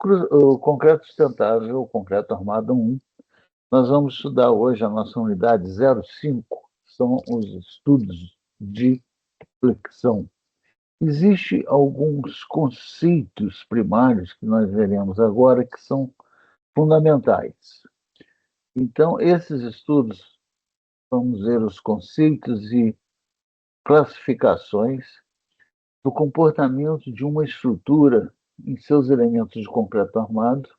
O concreto sustentável, o concreto armado 1, nós vamos estudar hoje a nossa unidade 05, são os estudos de flexão. Existem alguns conceitos primários que nós veremos agora que são fundamentais. Então, esses estudos, vamos ver os conceitos e classificações do comportamento de uma estrutura em seus elementos de concreto armado.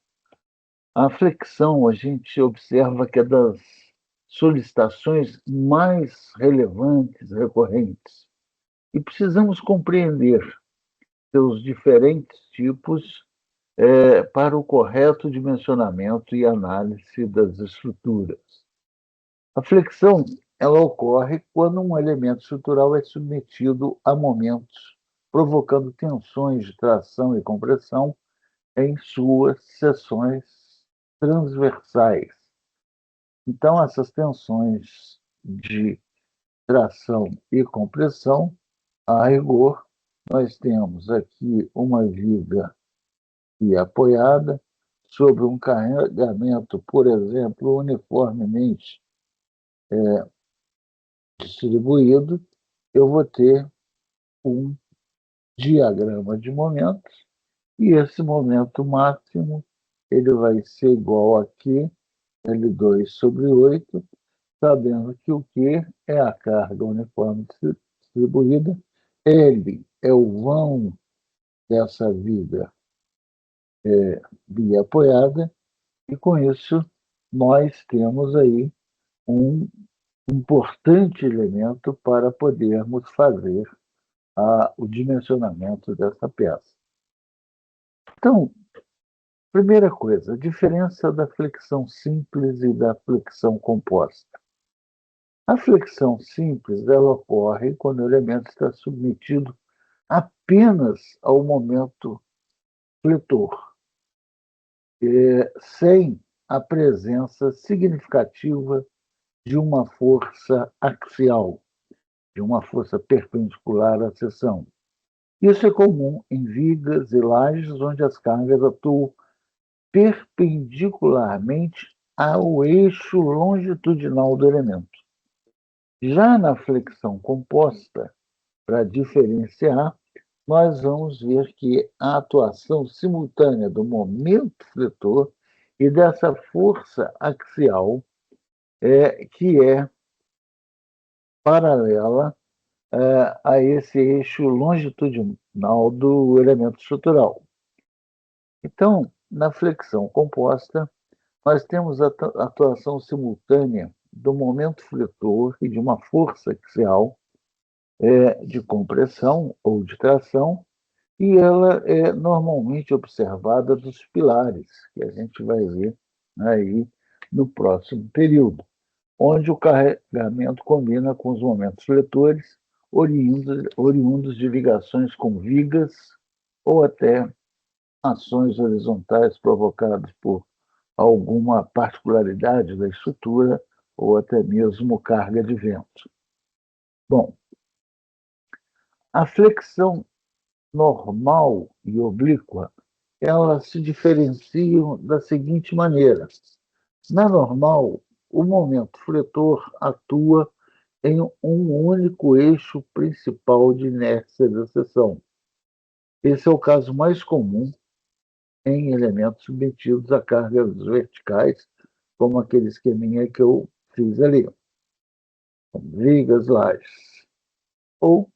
A flexão, a gente observa que é das solicitações mais relevantes, recorrentes, e precisamos compreender seus diferentes tipos para o correto dimensionamento e análise das estruturas. A flexão, ela ocorre quando um elemento estrutural é submetido a momentos, provocando tensões de tração e compressão em suas seções transversais. Então, essas tensões de tração e compressão, a rigor, nós temos aqui uma viga e apoiada sobre um carregamento, por exemplo, uniformemente distribuído, eu vou ter um diagrama de momentos, e esse momento máximo ele vai ser igual aqui, L2/8, sabendo que o Q é a carga uniforme distribuída, L é o vão dessa viga biapoiada, e com isso nós temos aí um importante elemento para podermos fazer o dimensionamento dessa peça. Então, primeira coisa, a diferença da flexão simples e da flexão composta. A flexão simples, ela ocorre quando o elemento está submetido apenas ao momento fletor, sem a presença significativa de uma força axial, de uma força perpendicular à seção. Isso é comum em vigas e lajes onde as cargas atuam perpendicularmente ao eixo longitudinal do elemento. Já na flexão composta, para diferenciar, nós vamos ver que a atuação simultânea do momento fletor e dessa força axial que é paralela a esse eixo longitudinal do elemento estrutural. Então, na flexão composta, nós temos a atuação simultânea do momento fletor e de uma força axial de compressão ou de tração, e ela é normalmente observada dos pilares, que a gente vai ver aí no próximo período, onde o carregamento combina com os momentos fletores oriundos de ligações com vigas ou até ações horizontais provocadas por alguma particularidade da estrutura ou até mesmo carga de vento. Bom, a flexão normal e oblíqua, elas se diferenciam da seguinte maneira. Na normal, o momento fletor atua em um único eixo principal de inércia da seção. Esse é o caso mais comum em elementos submetidos a cargas verticais, como aquele esqueminha que eu fiz ali, vigas, lajes, ou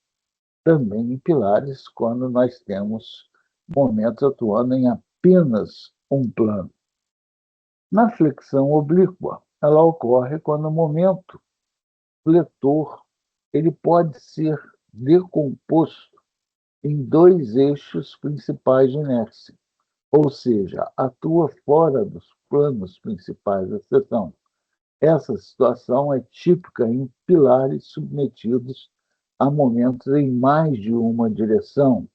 também em pilares, quando nós temos momentos atuando em apenas um plano. Na flexão oblíqua, ela ocorre quando o momento fletor ele pode ser decomposto em dois eixos principais de inércia, ou seja, atua fora dos planos principais da seção. Essa situação é típica em pilares submetidos a momentos em mais de uma direção,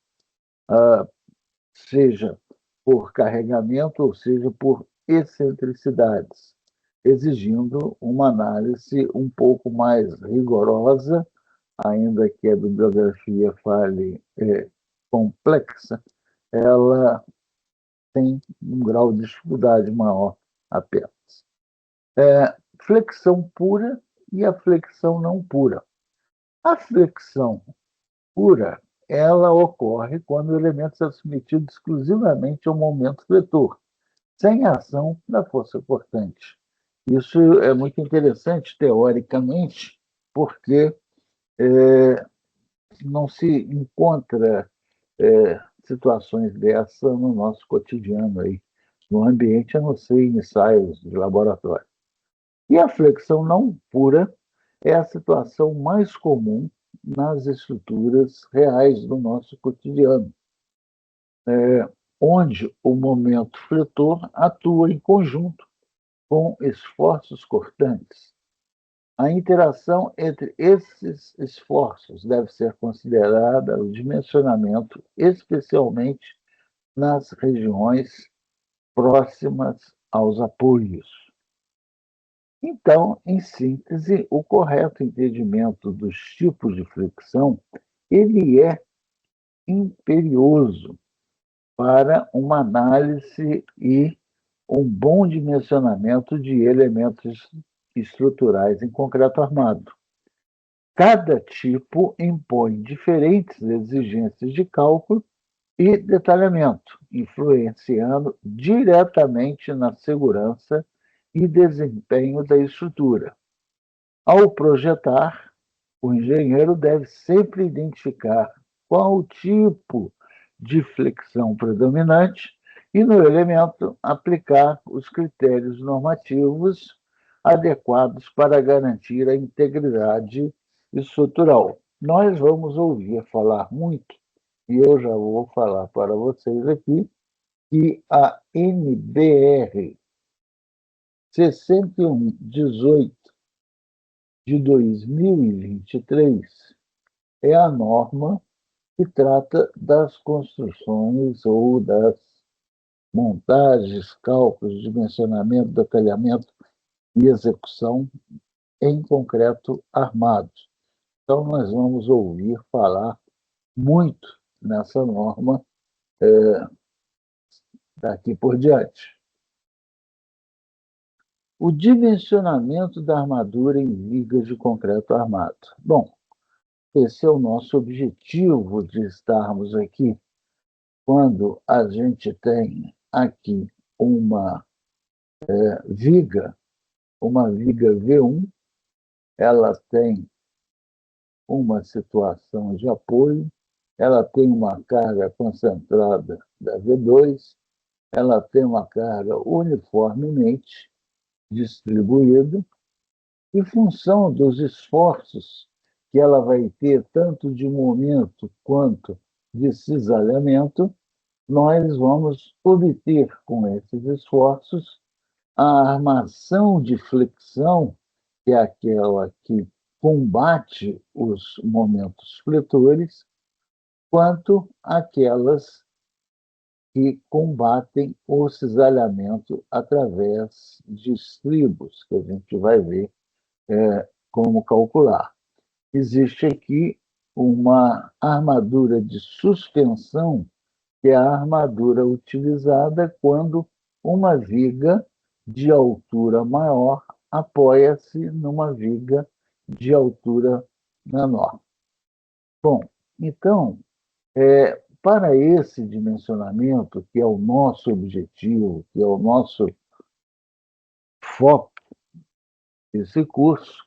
seja por carregamento ou seja por excentricidades, exigindo uma análise um pouco mais rigorosa, ainda que a bibliografia fale complexa, ela tem um grau de dificuldade maior apenas. Flexão pura e a flexão não pura. A flexão pura, ela ocorre quando o elemento é submetido exclusivamente ao momento fletor, sem ação da força cortante. Isso é muito interessante, teoricamente, porque não se encontra situações dessa no nosso cotidiano, aí, no ambiente, a não ser em ensaios de laboratório. E a flexão não pura é a situação mais comum nas estruturas reais do nosso cotidiano, onde o momento fletor atua em conjunto com esforços cortantes. A interação entre esses esforços deve ser considerada o dimensionamento, especialmente nas regiões próximas aos apoios. Então, em síntese, o correto entendimento dos tipos de flexão, ele é imperioso para uma análise e um bom dimensionamento de elementos estruturais em concreto armado. Cada tipo impõe diferentes exigências de cálculo e detalhamento, influenciando diretamente na segurança e desempenho da estrutura. Ao projetar, o engenheiro deve sempre identificar qual o tipo de flexão predominante e, no elemento, aplicar os critérios normativos adequados para garantir a integridade estrutural. Nós vamos ouvir falar muito, e eu já vou falar para vocês aqui, que a NBR 6118 de 2023 é a norma que trata das construções ou das montagens, cálculos, dimensionamento, detalhamento e execução em concreto armado. Então, nós vamos ouvir falar muito nessa norma daqui por diante. O dimensionamento da armadura em vigas de concreto armado. Bom, esse é o nosso objetivo de estarmos aqui. Quando a gente tem aqui uma viga, uma viga V1, ela tem uma situação de apoio, ela tem uma carga concentrada da V2, ela tem uma carga uniformemente distribuída, em função dos esforços que ela vai ter, tanto de momento quanto de cisalhamento, nós vamos obter com esses esforços a armação de flexão, que é aquela que combate os momentos fletores, quanto aquelas que combatem o cisalhamento através de estribos, que a gente vai ver como calcular. Existe aqui uma armadura de suspensão, que é a armadura utilizada quando uma viga de altura maior apoia-se numa viga de altura menor. Bom, então, para esse dimensionamento, que é o nosso objetivo, que é o nosso foco desse curso,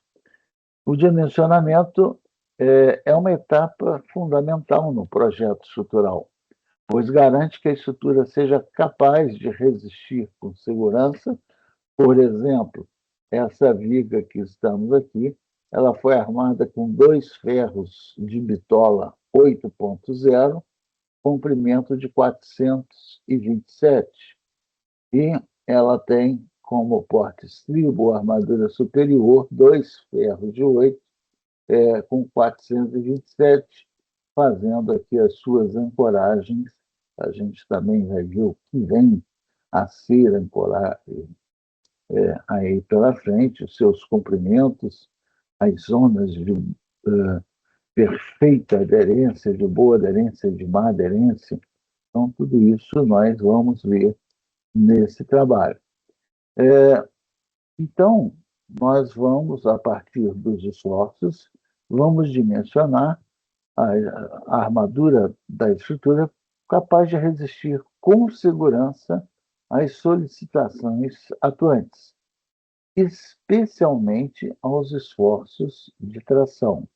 o dimensionamento é uma etapa fundamental no projeto estrutural, pois garante que a estrutura seja capaz de resistir com segurança. Por exemplo, essa viga que estamos aqui, ela foi armada com 2 ferros de bitola 8.0, comprimento de 427, e ela tem como porta-estribo, armadura superior, 2 ferros de 8, com 427, fazendo aqui as suas ancoragens. A gente também vai ver o que vem a ser ancorado aí pela frente, os seus comprimentos, as zonas de perfeita aderência, de boa aderência, de má aderência, Então, tudo isso nós vamos ver nesse trabalho. É, então, nós vamos, a partir dos esforços, vamos dimensionar a armadura da estrutura capaz de resistir com segurança às solicitações atuantes, especialmente aos esforços de tração.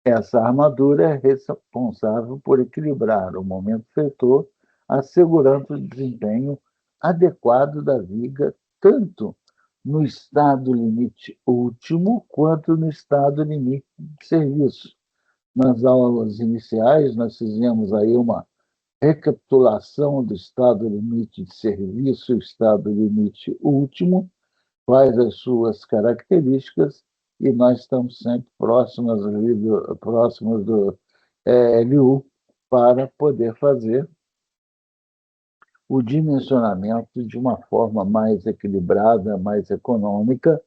Essa armadura é responsável por equilibrar o momento vetor, assegurando o desempenho adequado da viga, tanto no estado limite último quanto no estado limite de serviço. Nas aulas iniciais, nós fizemos aí uma recapitulação do estado limite de serviço e o estado limite último, quais as suas características, e nós estamos sempre próximos do LU para poder fazer o dimensionamento de uma forma mais equilibrada, mais econômica,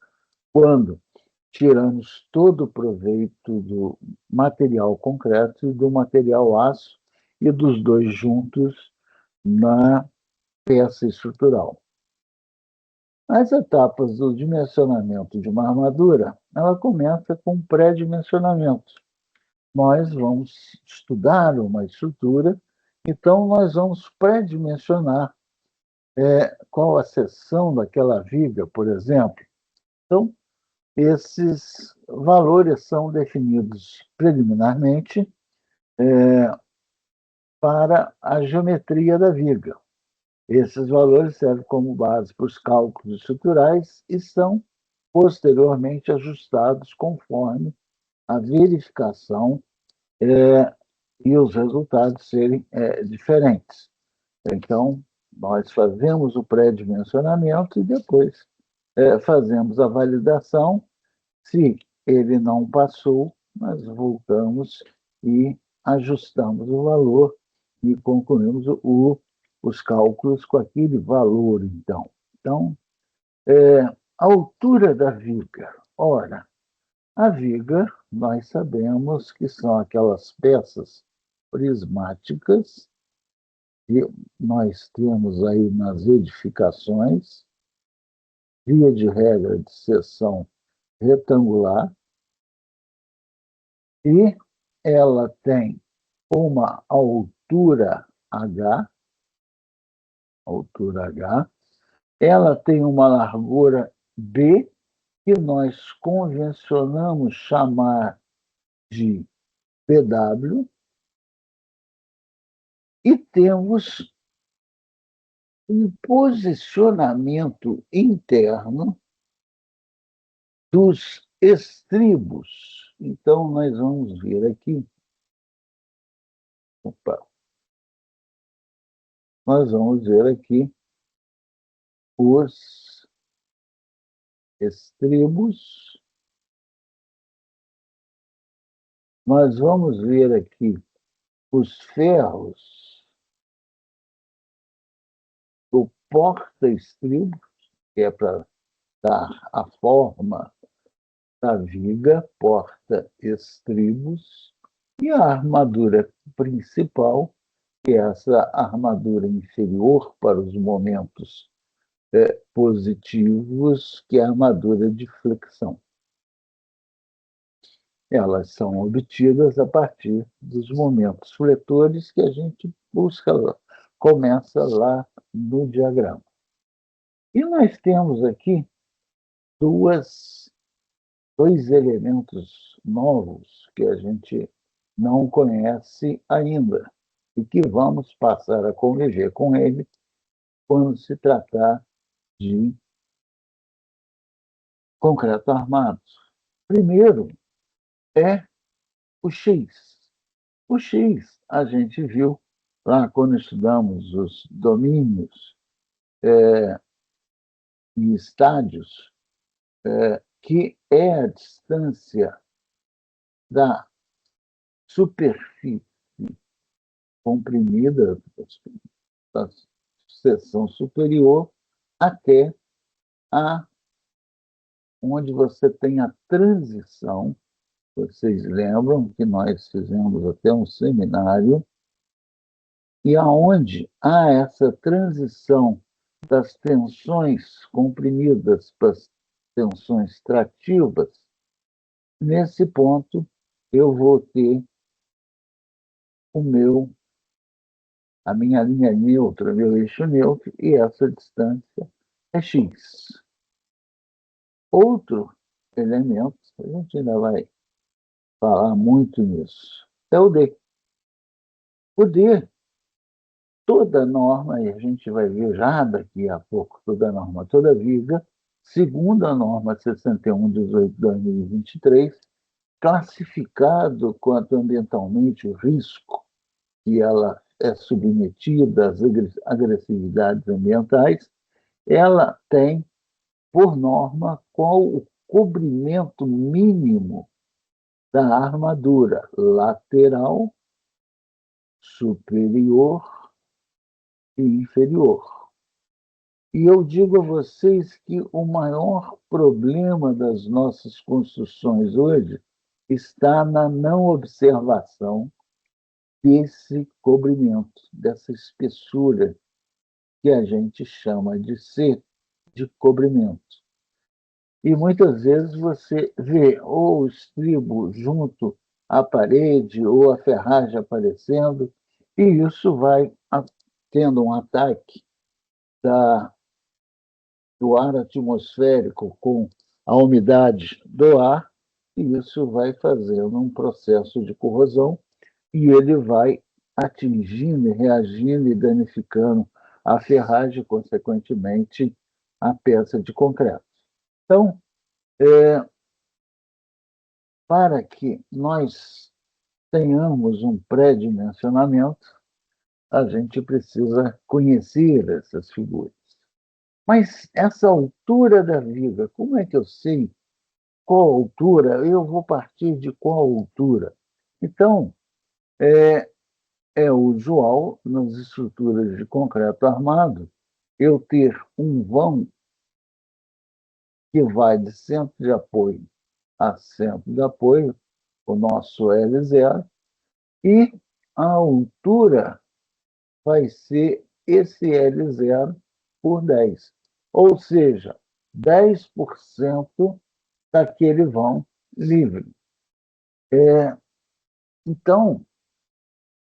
quando tiramos todo o proveito do material concreto e do material aço e dos dois juntos na peça estrutural. As etapas do dimensionamento de uma armadura, ela começa com pré-dimensionamento. Nós vamos estudar uma estrutura, então nós vamos pré-dimensionar qual a seção daquela viga, por exemplo. Então, esses valores são definidos preliminarmente para a geometria da viga. Esses valores servem como base para os cálculos estruturais e são posteriormente ajustados conforme a verificação e os resultados serem diferentes. Então, nós fazemos o pré-dimensionamento e depois fazemos a validação. Se ele não passou, nós voltamos e ajustamos o valor e concluímos os cálculos com aquele valor, então. Então, a altura da viga. Ora, a viga, nós sabemos que são aquelas peças prismáticas que nós temos aí nas edificações, via de regra de seção retangular, e ela tem uma altura H, ela tem uma largura B, que nós convencionamos chamar de PW, e temos um posicionamento interno dos estribos. Então, nós vamos ver aqui. Opa, nós vamos ver aqui os estribos. Nós vamos ver aqui os ferros do porta-estribo, que é para dar a forma da viga, porta-estribos, e a armadura principal, que é essa armadura inferior para os momentos positivos, que é a armadura de flexão. Elas são obtidas a partir dos momentos fletores que a gente busca lá, começa lá no diagrama. E nós temos aqui dois elementos novos que a gente não conhece ainda e que vamos passar a conviver com ele quando se tratar de concreto armado. Primeiro é o X. O X a gente viu lá quando estudamos os domínios e estádios, que é a distância da superfície comprimida da seção superior até onde você tem a transição. Vocês lembram que nós fizemos até um seminário e aonde há essa transição das tensões comprimidas para as tensões trativas, nesse ponto eu vou ter o meu, a minha linha neutra, meu eixo neutro, e essa distância é x. Outro elemento, a gente ainda vai falar muito nisso, é o d. O d, toda norma, e a gente vai ver já daqui a pouco, toda norma, toda viga, segundo a norma 61/18/2023, classificado quanto ambientalmente o risco que ela é submetida às agressividades ambientais, ela tem, por norma, qual o cobrimento mínimo da armadura lateral, superior e inferior. E eu digo a vocês que o maior problema das nossas construções hoje está na não observação desse cobrimento, dessa espessura que a gente chama de C, de cobrimento. E muitas vezes você vê ou o estribo junto à parede ou a ferragem aparecendo, e isso vai tendo um ataque do ar atmosférico com a umidade do ar, e isso vai fazendo um processo de corrosão, e ele vai atingindo, reagindo e danificando a ferragem, consequentemente, a peça de concreto. Então, para que nós tenhamos um pré-dimensionamento, a gente precisa conhecer essas figuras. Mas essa altura da viga, como é que eu sei qual altura? Eu vou partir de qual altura? Então, é usual nas estruturas de concreto armado eu ter um vão que vai de centro de apoio a centro de apoio, o nosso L0, e a altura vai ser esse L0 por 10. Ou seja, 10% daquele vão livre. Então,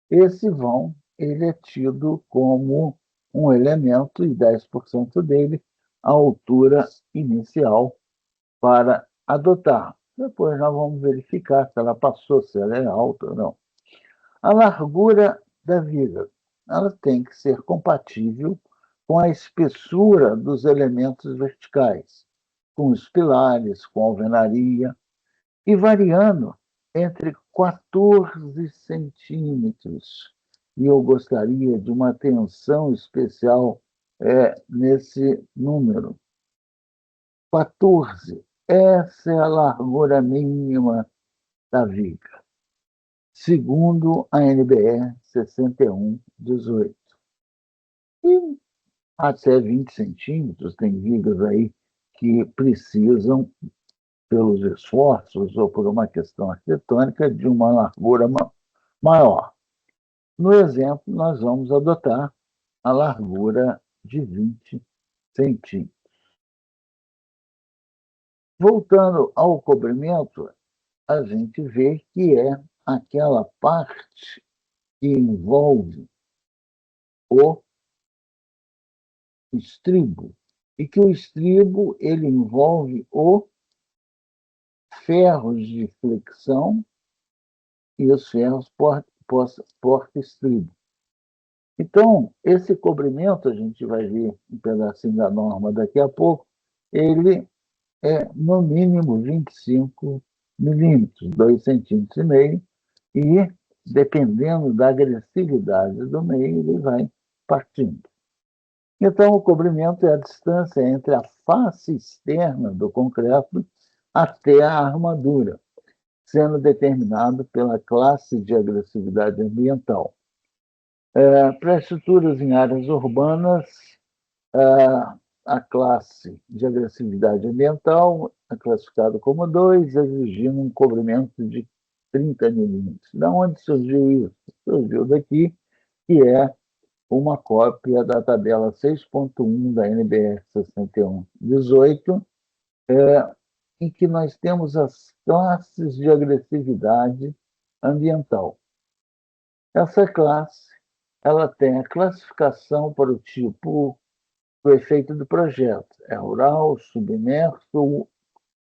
esse vão ele é tido como um elemento, e 10% dele a altura inicial para adotar. Depois nós vamos verificar se ela passou, se ela é alta ou não. A largura da viga, ela tem que ser compatível com a espessura dos elementos verticais, com os pilares, com a alvenaria, e variando entre 14 centímetros. E eu gostaria de uma atenção especial nesse número. 14. Essa é a largura mínima da viga, segundo a NBR 61/18. E até 20 centímetros, tem vigas aí que precisam, pelos esforços ou por uma questão arquitetônica, de uma largura maior. No exemplo, nós vamos adotar a largura de 20 centímetros. Voltando ao cobrimento, a gente vê que é aquela parte que envolve o estribo, e que o estribo ele envolve o ferros de flexão e os ferros porta-estribo. Então, esse cobrimento, a gente vai ver um pedacinho da norma daqui a pouco, ele é no mínimo 25 milímetros, 2,5 centímetros, e dependendo da agressividade do meio, ele vai partindo. Então, o cobrimento é a distância entre a face externa do concreto até a armadura, sendo determinado pela classe de agressividade ambiental. Para estruturas em áreas urbanas, a classe de agressividade ambiental é classificada como 2, exigindo um cobrimento de 30 milímetros. Da onde surgiu isso? Surgiu daqui, que é uma cópia da tabela 6.1 da NBR 6118, em que nós temos as classes de agressividade ambiental. Essa classe ela tem a classificação para o tipo do efeito do projeto. É rural, submerso,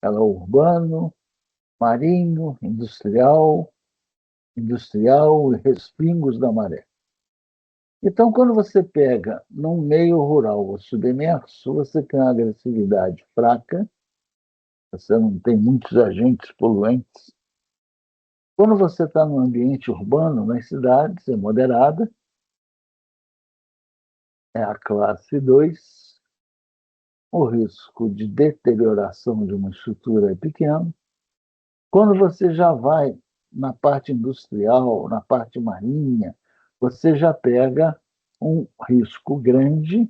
ela é urbano, marinho, industrial e respingos da maré. Então, quando você pega num meio rural ou submerso, você tem uma agressividade fraca, você não tem muitos agentes poluentes. Quando você está no ambiente urbano, nas cidades, é moderada, é a classe 2, o risco de deterioração de uma estrutura é pequeno. Quando você já vai na parte industrial, na parte marinha, você já pega um risco grande,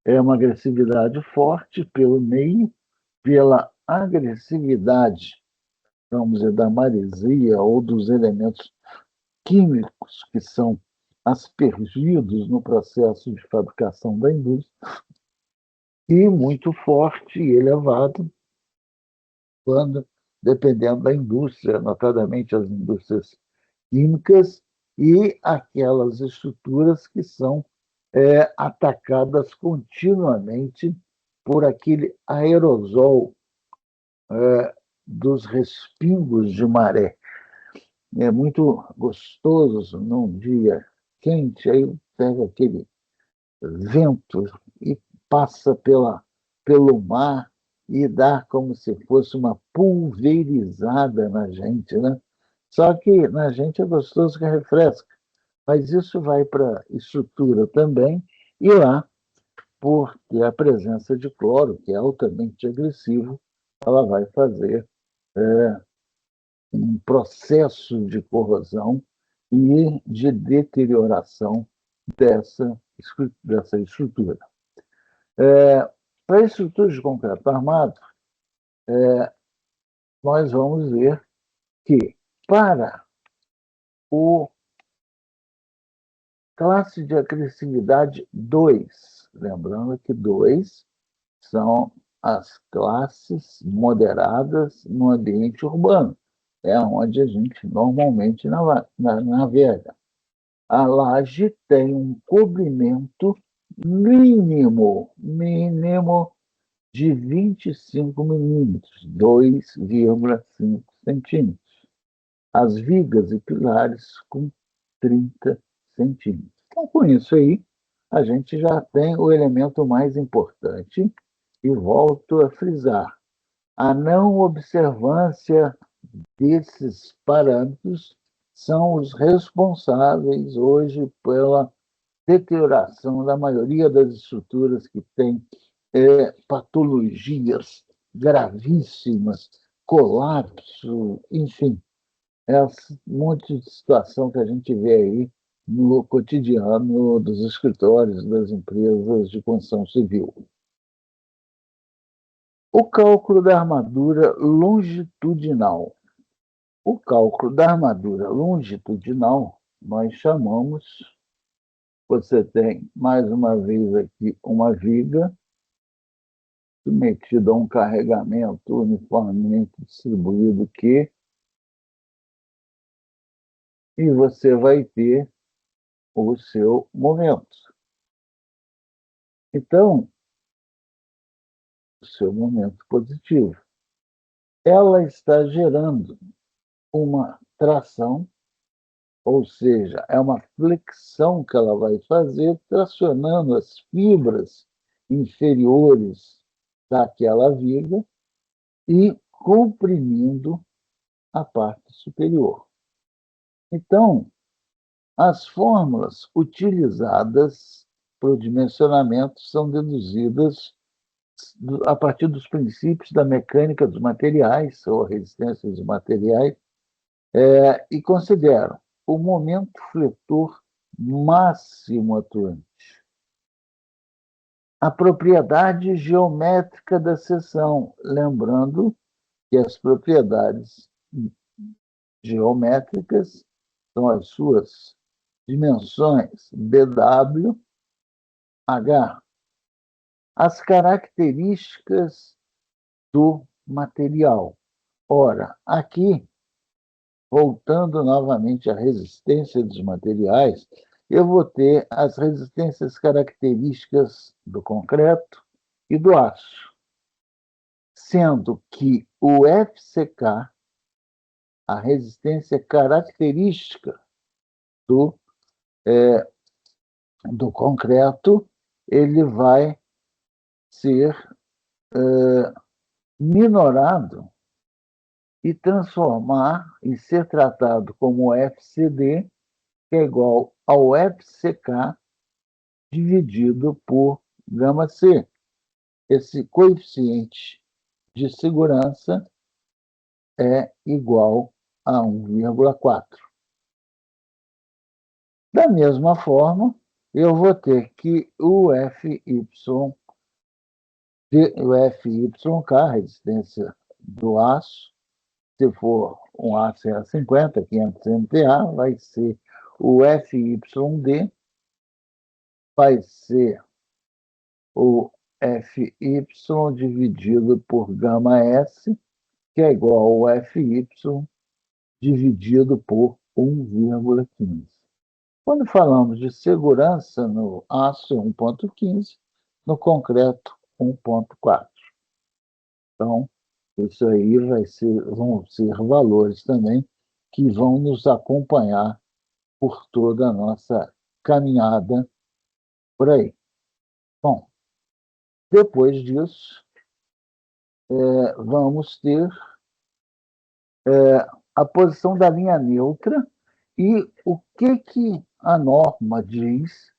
é uma agressividade forte pelo meio, pela agressividade, vamos dizer, da maresia ou dos elementos químicos que são aspergidos no processo de fabricação da indústria, e muito forte e elevado quando, dependendo da indústria, notadamente as indústrias químicas e aquelas estruturas que são atacadas continuamente por aquele aerosol dos respingos de maré. É muito gostoso num dia quente, aí pega aquele vento e passa pelo mar e dá como se fosse uma pulverizada na gente, né? Só que na gente é gostoso que refresca, mas isso vai para a estrutura também, e lá, por ter a presença de cloro, que é altamente agressivo, ela vai fazer um processo de corrosão e de deterioração dessa estrutura. Para estruturas de concreto armado, nós vamos ver que, para o classe de agressividade 2, lembrando que 2 são as classes moderadas no ambiente urbano, é onde a gente normalmente navega. A laje tem um cobrimento mínimo de 25 milímetros, 2,5 centímetros. As vigas e pilares com 30 centímetros. Então, com isso aí, a gente já tem o elemento mais importante, e volto a frisar: a não observância desses parâmetros são os responsáveis hoje pela deterioração da maioria das estruturas que têm patologias gravíssimas, colapso, enfim, é um monte de situação que a gente vê aí no cotidiano dos escritórios, das empresas de construção civil. O cálculo da armadura longitudinal. O cálculo da armadura longitudinal, nós chamamos, você tem, mais uma vez aqui, uma viga submetida a um carregamento uniformemente distribuído Q, e você vai ter o seu momento. Então, o seu momento positivo. Ela está gerando uma tração, ou seja, é uma flexão que ela vai fazer, tracionando as fibras inferiores daquela viga e comprimindo a parte superior. Então, as fórmulas utilizadas para o dimensionamento são deduzidas a partir dos princípios da mecânica dos materiais, ou resistência dos materiais, e consideram o momento fletor máximo atuante, a propriedade geométrica da seção, lembrando que as propriedades geométricas são as suas dimensões BWH. As características do material. Ora, aqui, voltando novamente à resistência dos materiais, eu vou ter as resistências características do concreto e do aço, sendo que o FCK, a resistência característica do, do concreto, ele vai ser minorado e transformar e ser tratado como FCD, que é igual ao FCK dividido por gama C. Esse coeficiente de segurança é igual a 1,4. Da mesma forma, eu vou ter que o FYK, a resistência do aço, se for um aço A50, 500 MPa, vai ser o FYD, vai ser o FY dividido por gama S, que é igual ao FY dividido por 1,15. Quando falamos de segurança no aço, 1,15, no concreto, 1,4. Então, isso aí vão ser valores também que vão nos acompanhar por toda a nossa caminhada por aí. Bom, depois disso, vamos ter a posição da linha neutra e o que a norma diz,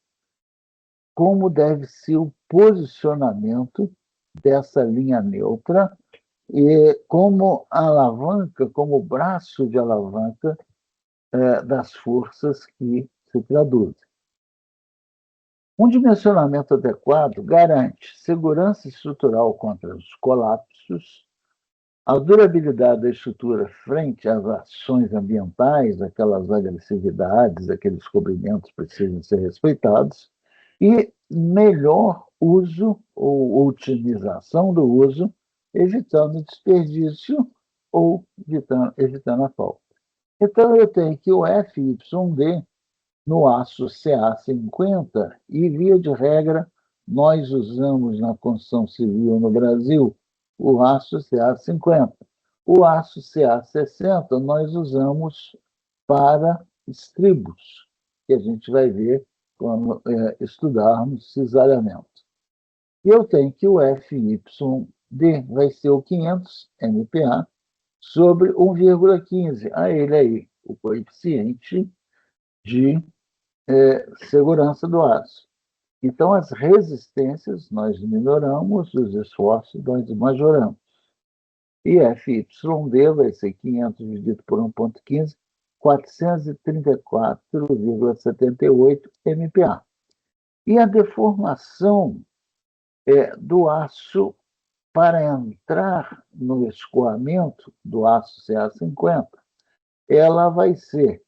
como deve ser o posicionamento dessa linha neutra e como alavanca, como braço de alavanca das forças que se traduzem. Um dimensionamento adequado garante segurança estrutural contra os colapsos, a durabilidade da estrutura frente às ações ambientais, aquelas agressividades, aqueles cobrimentos precisam ser respeitados, e melhor uso ou otimização do uso, evitando desperdício ou evitando a falta. Então, eu tenho que o FYD no aço CA50, e, via de regra, nós usamos na construção civil no Brasil o aço CA50. O aço CA60 nós usamos para estribos, que a gente vai ver quando estudarmos cisalhamento. E eu tenho que o FYD vai ser o 500 MPa sobre 1,15. A ele aí, o coeficiente de segurança do aço. Então, as resistências nós minoramos, os esforços nós majoramos. E FYD vai ser 500 dividido por 1,15, 434,78 MPa. E a deformação do aço para entrar no escoamento do aço CA50, ela vai ser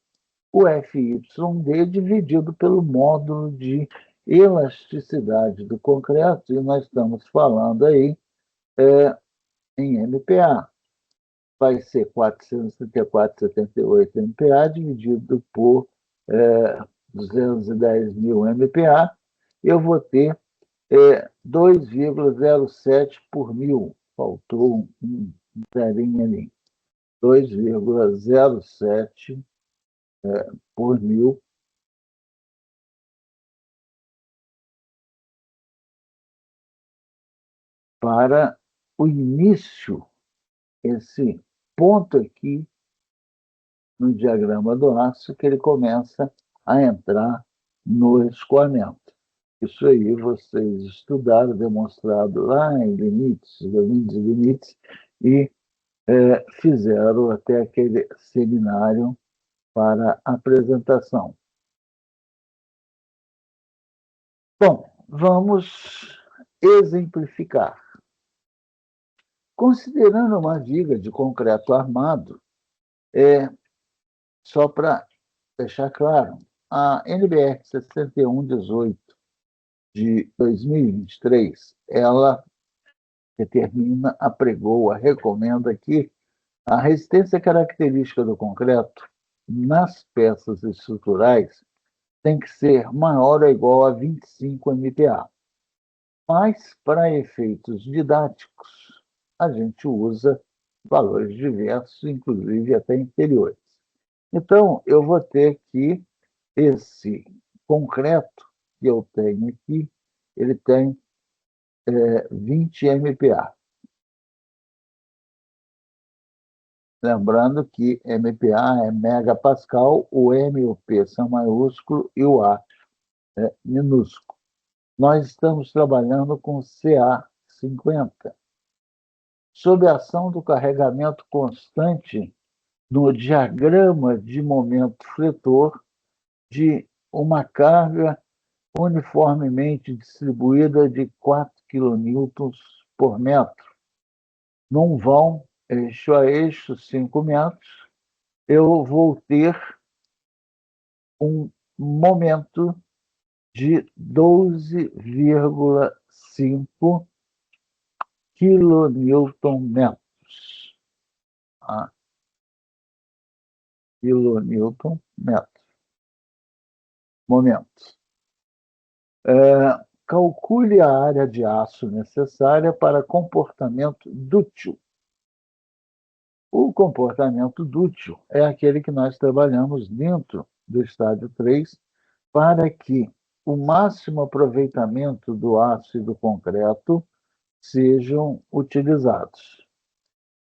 o FYD dividido pelo módulo de elasticidade do concreto, e nós estamos falando aí em MPa. Vai ser 434,78 MPa dividido por 210 mil MPa. Eu vou ter 2,07 por mil. Faltou um zerinho ali. 2,07 por mil para o início, esse ponto aqui no diagrama do aço, que ele começa a entrar no escoamento. Isso aí vocês estudaram, demonstrado lá em limites e limites, e fizeram até aquele seminário para apresentação. Bom, vamos exemplificar. Considerando uma viga de concreto armado, só para deixar claro, a NBR 6118 de 2023, ela determina, apregoa, recomenda que a resistência característica do concreto nas peças estruturais tem que ser maior ou igual a 25 MPa. Mas, para efeitos didáticos, a gente usa valores diversos, inclusive até inferiores. Então, eu vou ter que esse concreto que eu tenho aqui, ele tem 20 MPa. Lembrando que MPa é megapascal, o M e o P são maiúsculo e o A é minúsculo. Nós estamos trabalhando com CA50. Sob a ação do carregamento constante no diagrama de momento fletor de uma carga uniformemente distribuída de 4 kN por metro, num vão eixo a eixo 5 metros, eu vou ter um momento de 12,5 kN-metros. Ah, kN-metros. Momentos. Calcule a área de aço necessária para comportamento dútil. O comportamento dútil é aquele que nós trabalhamos dentro do estádio 3 para que o máximo aproveitamento do aço e do concreto sejam utilizados.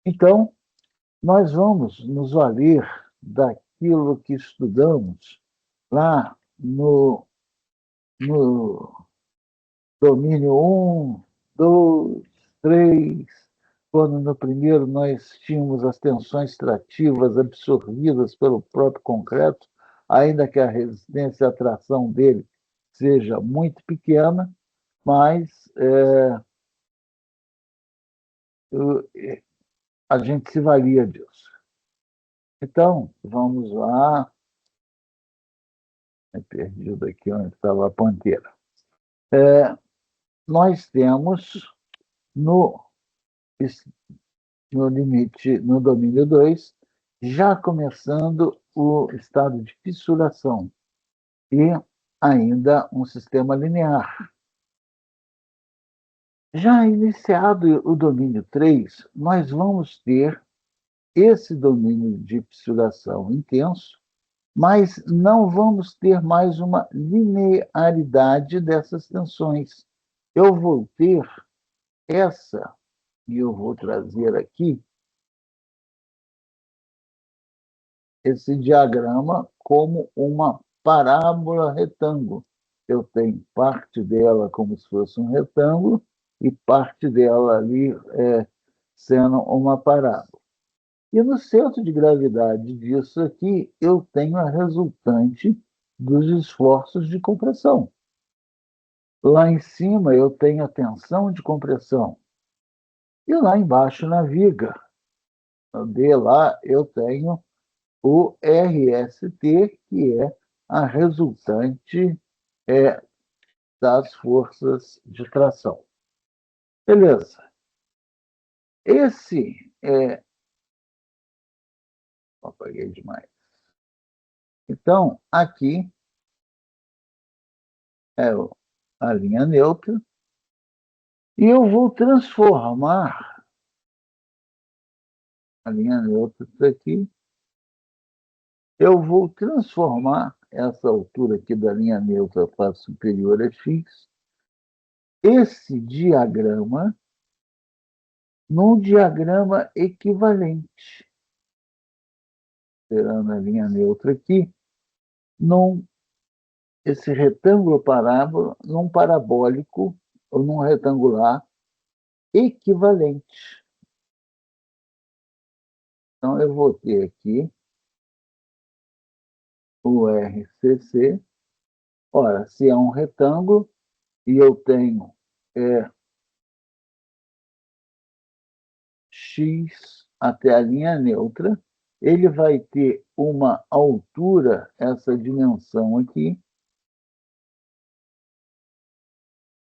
Então, nós vamos nos valer daquilo que estudamos lá no domínio 1, 2, 3, quando no primeiro nós tínhamos as tensões trativas absorvidas pelo próprio concreto, ainda que a resistência à tração dele seja muito pequena, mas a gente se valia disso. Então, vamos lá. Me perdido aqui onde estava a ponteira. Nós temos no limite, no domínio 2, já começando o estado de fissuração e ainda um sistema linear. Já iniciado o domínio 3, nós vamos ter esse domínio de fissuração intenso, mas não vamos ter mais uma linearidade dessas tensões. Eu vou ter essa, e eu vou trazer aqui, esse diagrama como uma parábola retângulo. Eu tenho parte dela como se fosse um retângulo e parte dela ali sendo uma parábola. E no centro de gravidade disso aqui, eu tenho a resultante dos esforços de compressão. Lá em cima, eu tenho a tensão de compressão. E lá embaixo, na viga, de lá, eu tenho o RST, que é a resultante das forças de tração. Beleza. Apaguei demais. Então, aqui é a linha neutra, e eu vou transformar a linha neutra aqui, eu vou transformar essa altura aqui da linha neutra para superior a x, esse diagrama, num diagrama equivalente, tirando a linha neutra aqui, esse retângulo parábola, num parabólico ou num retangular equivalente. Então, eu vou ter aqui o RCC. Ora, se é um retângulo e eu tenho x até a linha neutra, ele vai ter uma altura, essa dimensão aqui,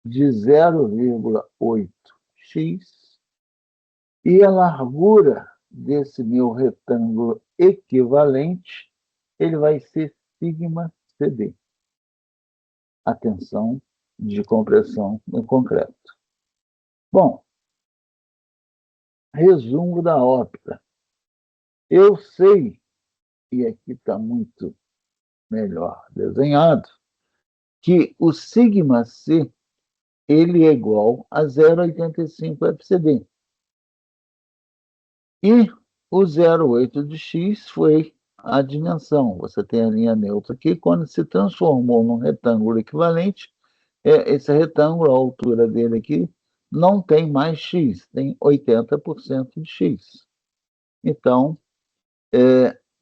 de 0,8x, e a largura desse meu retângulo equivalente, ele vai ser sigma CD, a tensão de compressão no concreto. Bom, resumo da ópera. Eu sei, e aqui está muito melhor desenhado, que o sigma C ele é igual a 0,85 FCD. E o 0,8 de x foi a dimensão. Você tem a linha neutra aqui. Quando se transformou num retângulo equivalente, esse retângulo, a altura dele aqui, não tem mais x, tem 80% de x. Então,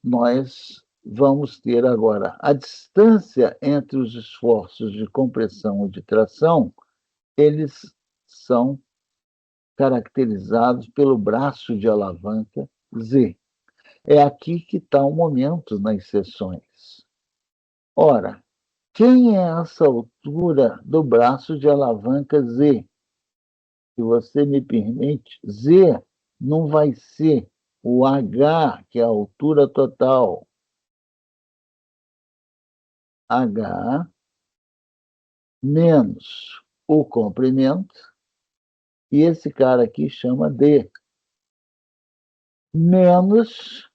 nós vamos ter agora a distância entre os esforços de compressão e de tração, eles são caracterizados pelo braço de alavanca Z. É aqui que está o momento nas seções. Ora, quem é essa altura do braço de alavanca Z? Se você me permite, Z não vai ser o H, que é a altura total. H menos o comprimento, e esse cara aqui chama D, menos.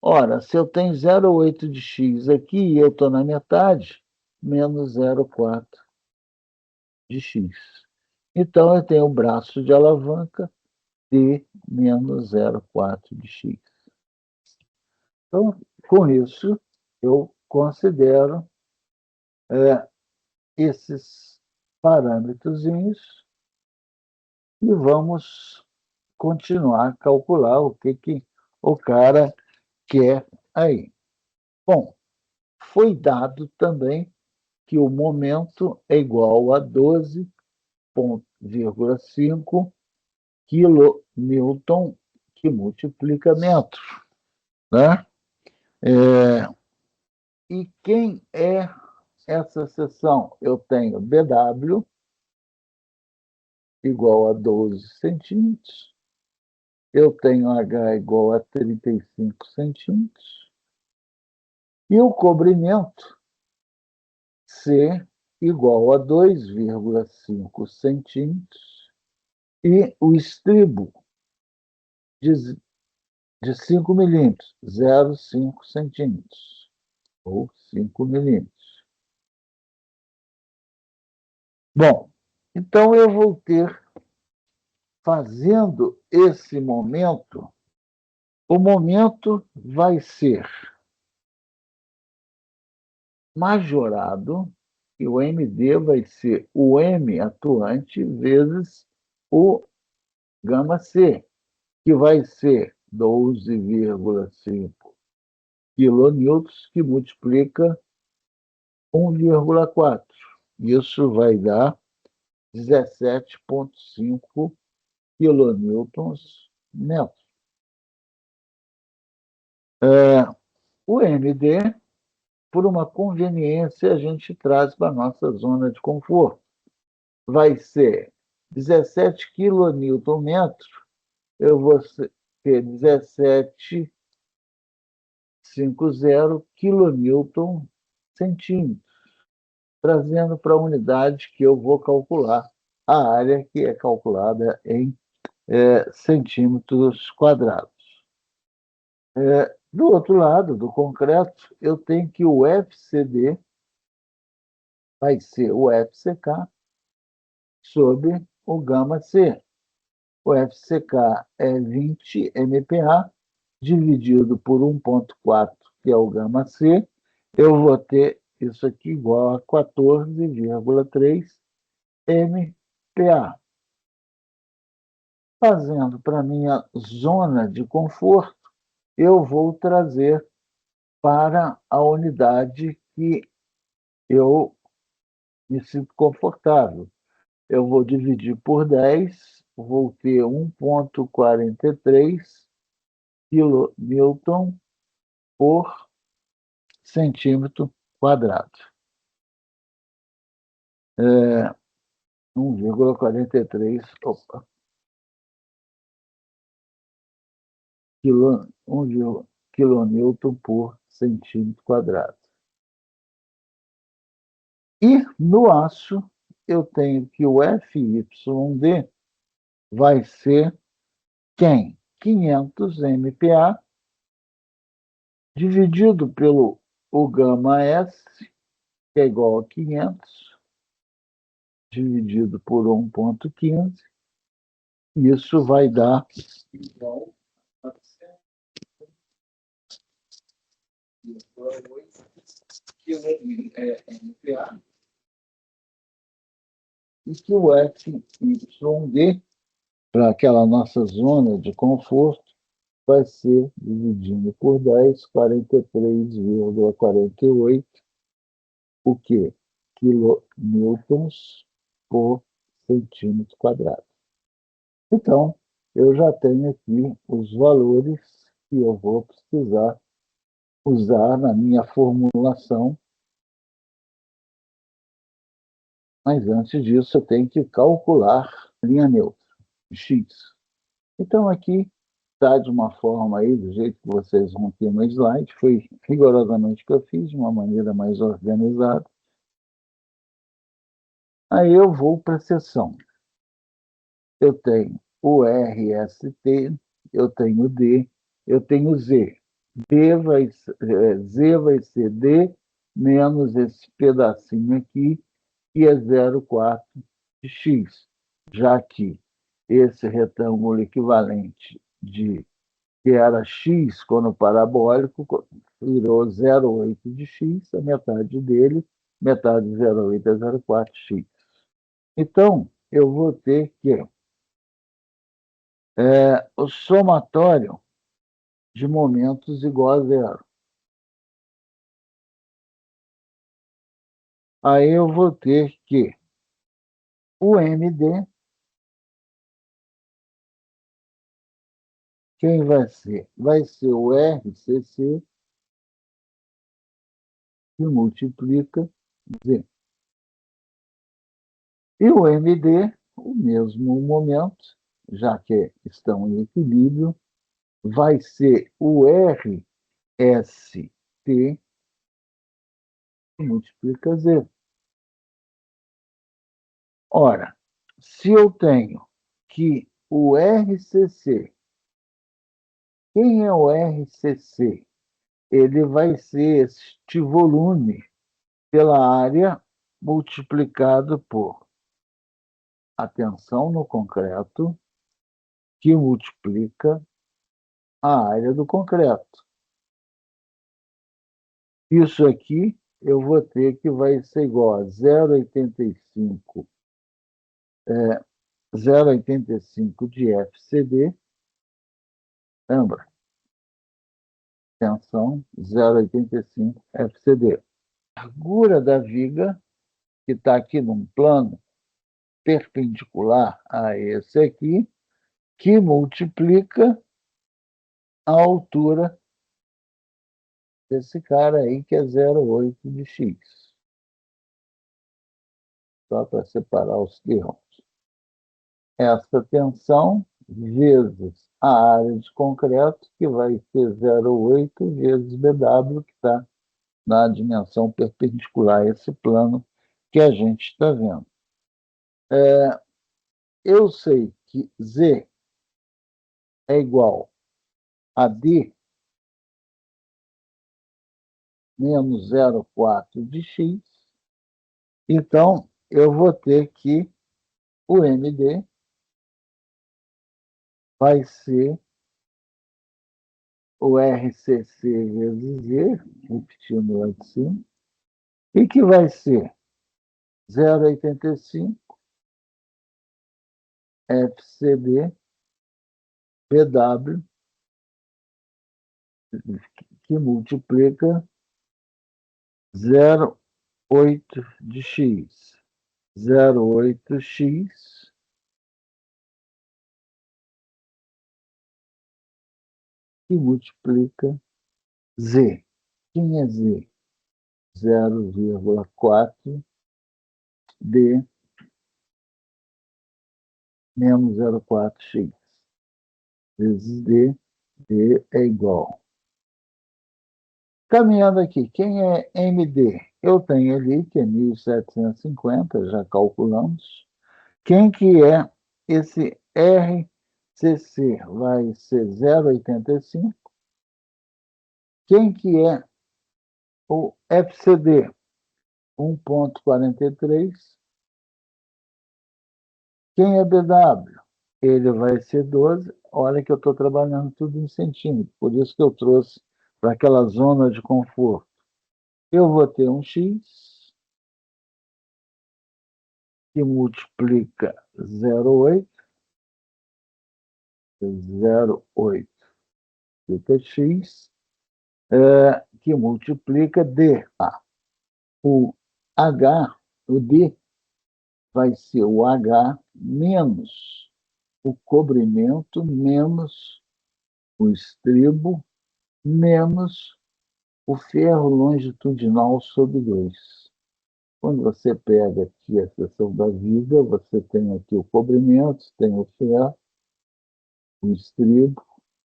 Ora, se eu tenho 0,8 de x aqui e eu estou na metade, menos 0,4 de x. Então, eu tenho o braço de alavanca de menos 0,4 de x. Então, com isso, eu considero esses parâmetros e vamos continuar a calcular o que o cara quer aí. Bom, foi dado também que o momento é igual a 12,5 kN, que multiplica metro. Né? E quem é essa seção? Eu tenho BW igual a 12 centímetros, eu tenho H igual a 35 centímetros, e o cobrimento C igual a 2,5 centímetros, e o estribo de 5 milímetros, 0,5 centímetros, ou 5 milímetros. Bom, então eu vou ter, fazendo esse momento, o momento vai ser majorado, e o MD vai ser o M atuante vezes o gama C, que vai ser 12,5 quilonewtons, que multiplica 1,4. Isso vai dar 17,5 quilonewtons metro. O MD, por uma conveniência, a gente traz para a nossa zona de conforto. Vai ser 17 quilonewton metro, eu vou ter 17,50 quilonewton centímetro, trazendo para a unidade que eu vou calcular a área, que é calculada em centímetros quadrados. Do outro lado, do concreto, eu tenho que o FCD vai ser o FCK sobre o gama C. O FCK é 20 MPa, dividido por 1,4, que é o gama C, eu vou ter isso aqui igual a 14,3 MPa. Fazendo para minha zona de conforto, eu vou trazer para a unidade que eu me sinto confortável. Eu vou dividir por 10, vou ter 1,43 kilonewton por centímetro quadrado. 1,43, opa, 1 kilonewton por centímetro quadrado. E no aço, eu tenho que o FYD vai ser quem? 500 MPa dividido pelo o gama S, que é igual a 500, dividido por 1,15. Isso vai dar igual a 100,8 kMPa. E que o FYD, para aquela nossa zona de conforto, vai ser dividido por 10, 43,48, o quê? Kilonewtons por centímetro quadrado. Então, eu já tenho aqui os valores que eu vou precisar usar na minha formulação, mas antes disso eu tenho que calcular a linha neutra, x. Então, aqui está de uma forma aí, do jeito que vocês vão ter no slide, foi rigorosamente que eu fiz, de uma maneira mais organizada. Aí eu vou para a seção. Eu tenho o RST, eu tenho D, eu tenho Z. Z vai ser D menos esse pedacinho aqui, que é 0,4 de X, já que esse retângulo equivalente de que era x quando parabólico, virou 0,8 de x, a metade dele, metade de 0,8 é 0,4x. Então, eu vou ter que o somatório de momentos igual a zero. Aí eu vou ter que o MD, quem vai ser? Vai ser o RCC, que multiplica Z. E o MD, o mesmo momento, já que estão em equilíbrio, vai ser o RST que multiplica Z. Ora, se eu tenho que o RCC, quem é o RCC? Ele vai ser este volume pela área multiplicado por a tensão no concreto, que multiplica a área do concreto. Isso aqui eu vou ter que vai ser igual a 0,85 de FCD, lembra? Tensão 0,85 FCD. A largura da viga, que está aqui num plano perpendicular a esse aqui, que multiplica a altura desse cara aí, que é 0,8 de x. Só para separar os termos. Essa tensão vezes a área de concreto, que vai ser 0,8 vezes BW, que está na dimensão perpendicular a esse plano que a gente está vendo. Eu sei que Z é igual a D menos 0,4 de x, então eu vou ter que o MD vai ser o RCC vezes Z, repetindo lá de cima, e que vai ser 0,85 FCD PW, que multiplica 0,8 de x. 0,8x, que multiplica Z. Quem é Z? 0,4 D menos 0,4x vezes D é igual. Caminhando aqui, quem é MD? Eu tenho ali que é 1750, já calculamos. Quem que é esse RCC? Vai ser 0,85. Quem que é o FCD? 1,43. Quem é BW? Ele vai ser 12. Olha que eu estou trabalhando tudo em centímetros, por isso que eu trouxe para aquela zona de conforto. Eu vou ter um X que multiplica 0,8, 0,8 fica X, que multiplica D. O H, o D, vai ser o H menos o cobrimento, menos o estribo, menos o ferro longitudinal sobre 2. Quando você pega aqui a seção da viga, você tem aqui o cobrimento, tem o ferro, o estribo,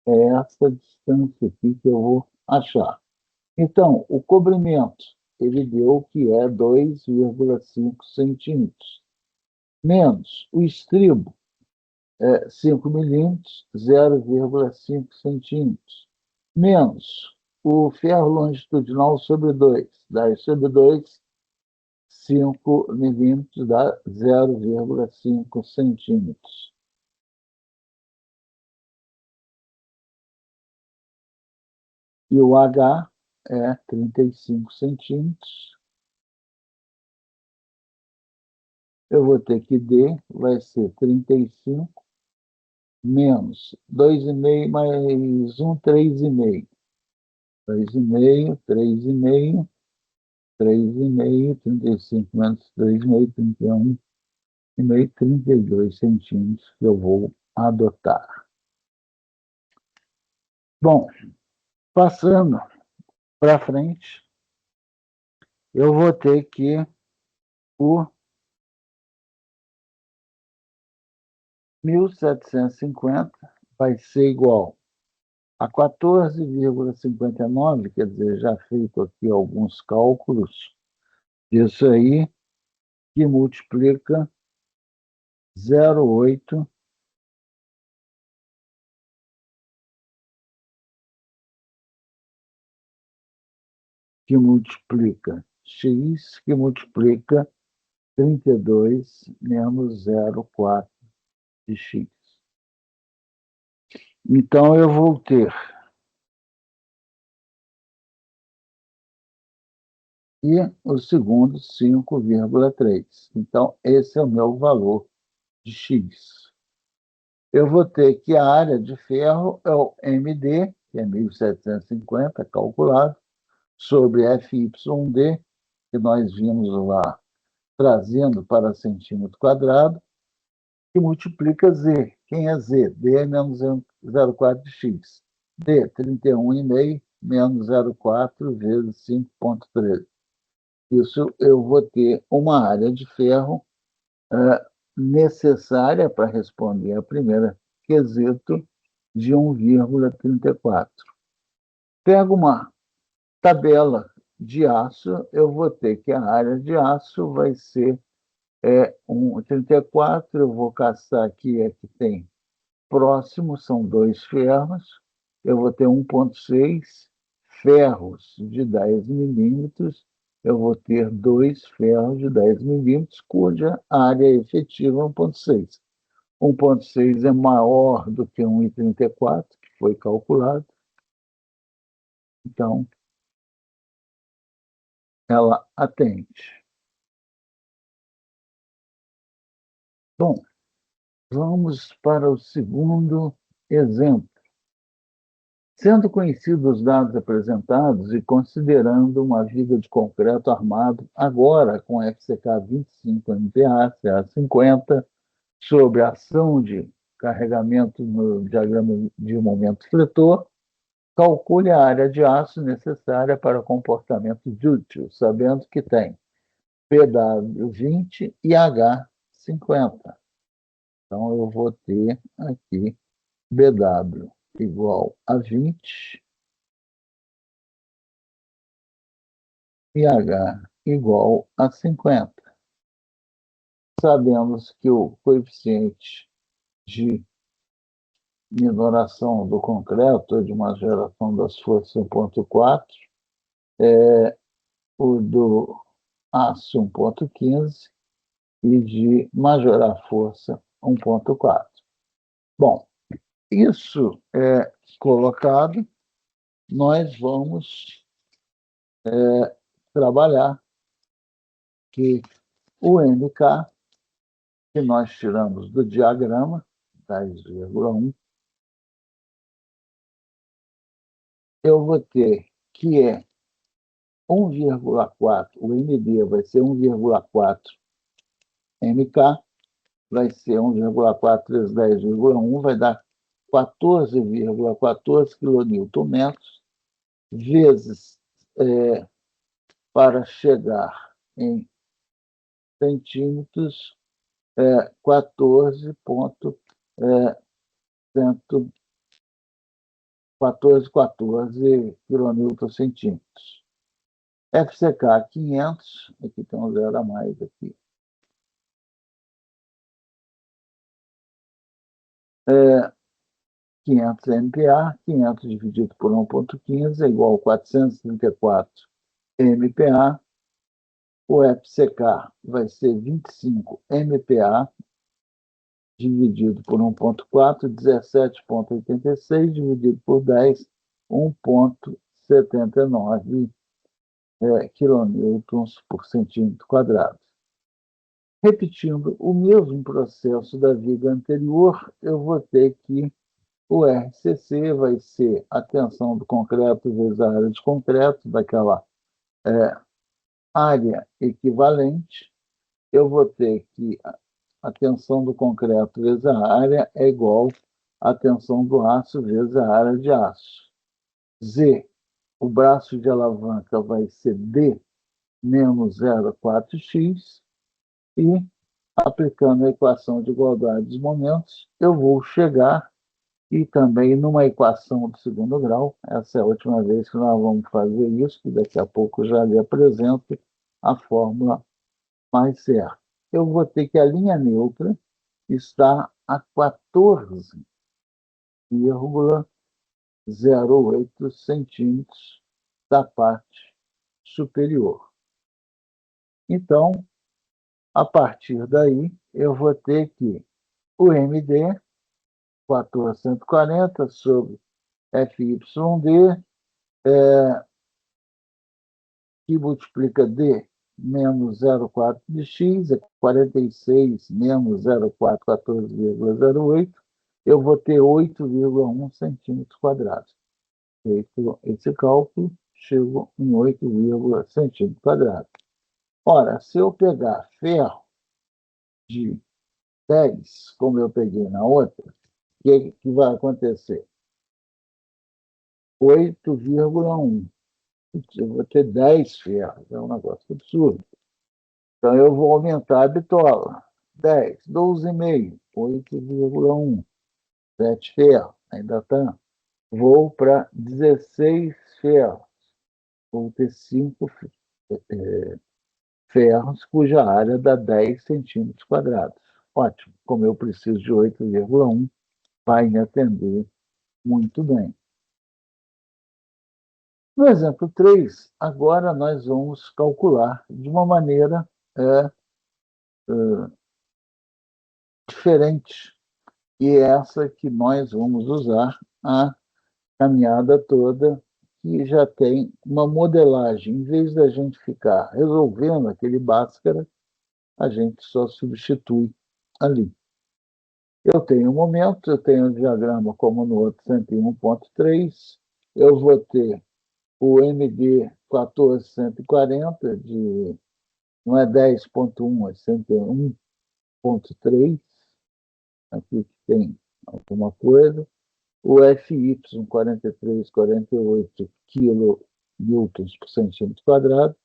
é essa distância aqui que eu vou achar. Então, o cobrimento, ele deu que é 2,5 centímetros, menos o estribo, 5 milímetros, 0,5 centímetros, menos o ferro longitudinal sobre 2, 10 sobre 2, 5 milímetros dá 0,5 centímetros. E o H é 35 centímetros. Eu vou ter que D vai ser 35 menos 2,5 mais 1, 3,5. 2,5, 3,5, 3,5, 35 menos 3,5, 31,5, 32 centímetros que eu vou adotar. Bom, passando para frente, eu vou ter que o 1750 vai ser igual a 14,59, quer dizer, já feito aqui alguns cálculos disso aí, que multiplica 0,8 que multiplica x, que multiplica 32 menos 0,4 de x. Então, eu vou ter e o segundo 5,3. Então, esse é o meu valor de x. Eu vou ter que a área de ferro é o MD, que é 1750, calculado, sobre FYD, que nós vimos lá trazendo para centímetro quadrado, que multiplica Z. Quem é Z? D é menos 0,4 de x. D, 31,5 menos 0,4 vezes 5,13. Isso eu vou ter uma área de ferro necessária para responder a primeira quesito de 1,34. Pego uma tabela de aço, eu vou ter que a área de aço vai ser 34, eu vou caçar aqui, que tem próximo, são 2 ferros, eu vou ter 1,6 ferros de 10 milímetros, eu vou ter 2 ferros de 10 milímetros, cuja área efetiva é 1,6. 1,6 é maior do que 1,34, que foi calculado, então ela atende. Bom, vamos para o segundo exemplo. Sendo conhecidos os dados apresentados e considerando uma viga de concreto armado agora com FCK 25 MPa, CA50, sobre a ação de carregamento no diagrama de momento fletor, calcule a área de aço necessária para comportamento útil, sabendo que tem PW 20 e H 50. Então, eu vou ter aqui BW igual a 20 e H igual a 50. Sabemos que o coeficiente de minoração do concreto, de uma geração das forças 1,4, é o do aço 1,15 e de majorar força 1,4. Bom, isso é colocado, nós vamos trabalhar que o MK, que nós tiramos do diagrama, 10,1, eu vou ter que é 1,4, o MD vai ser 1,4 MK, vai ser 1,4 vezes 10,1, vai dar 14,14 kN, vezes, para chegar em centímetros, 14 kN/centímetros. FCK 500, aqui tem um zero a mais aqui. 500 MPa, 500 dividido por 1,15 é igual a 434 MPa. O FCK vai ser 25 MPa dividido por 1,4, 17,86 dividido por 10, 1,79 quilonewtons por centímetro quadrado. Repetindo o mesmo processo da viga anterior, eu vou ter que o RCC vai ser a tensão do concreto vezes a área de concreto, daquela área equivalente. Eu vou ter que a tensão do concreto vezes a área é igual à tensão do aço vezes a área de aço. Z, o braço de alavanca vai ser D menos 0,4x, e, aplicando a equação de igualdade dos momentos, eu vou chegar, e também numa equação do segundo grau, essa é a última vez que nós vamos fazer isso, que daqui a pouco eu já lhe apresento a fórmula mais certa. Eu vou ter que a linha neutra está a 14,08 centímetros da parte superior. Então, a partir daí, eu vou ter que o MD, 1440 sobre FYD, que multiplica D menos 0,4 de x, é 46 menos 0,4, 14,08, eu vou ter 8,1 centímetros quadrados. Feito esse cálculo, chego em 8, centímetros quadrados. Ora, se eu pegar ferro de 10, como eu peguei na outra, o que vai acontecer? 8,1. Eu vou ter 10 ferros, é um negócio absurdo. Então, eu vou aumentar a bitola. 10, 12,5, 8,1, 7 ferros, ainda está. Vou para 16 ferros. Vou ter 5 ferros, cuja área dá 10 centímetros quadrados. Ótimo, como eu preciso de 8,1, vai me atender muito bem. No exemplo 3, agora nós vamos calcular de uma maneira diferente, e é essa que nós vamos usar a caminhada toda, que já tem uma modelagem. Em vez da gente ficar resolvendo aquele Bhaskara, a gente só substitui ali. Eu tenho um momento, eu tenho um diagrama como no outro 101,3, eu vou ter o MD 1440, não é 10,1, é 101,3, aqui tem alguma coisa, o FY 43,48 quilonewtons por centímetro quadrado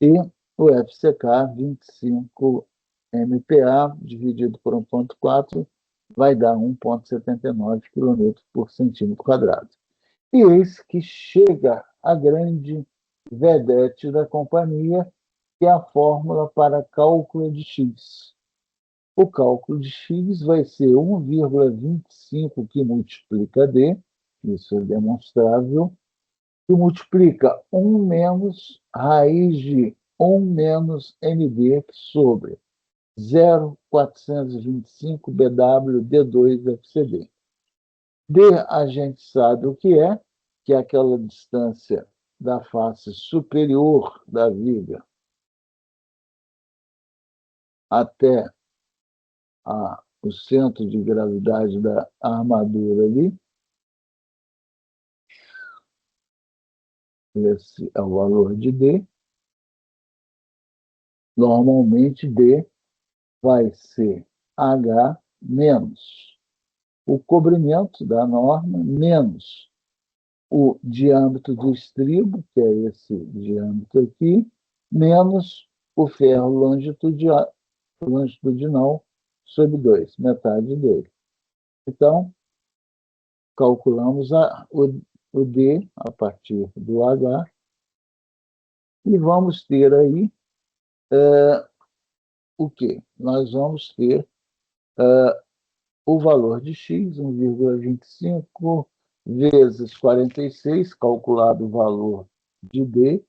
e o FCK 25 MPa dividido por 1,4 vai dar 1,79 kN por centímetro quadrado. E eis que chega a grande vedete da companhia, que é a fórmula para cálculo de x. O cálculo de x vai ser 1,25 que multiplica d, isso é demonstrável, que multiplica 1 menos raiz de 1 menos md sobre 0,425 BW D2 FCD. D a gente sabe o que é aquela distância da face superior da viga até o centro de gravidade da armadura ali. Esse é o valor de D. Normalmente, D vai ser H menos o cobrimento da norma menos o diâmetro do estribo, que é esse diâmetro aqui, menos o ferro longitudinal sobre 2, metade dele. Então, calculamos o D a partir do H e vamos ter aí o quê? Nós vamos ter o valor de x, 1,25 vezes 46, calculado o valor de D,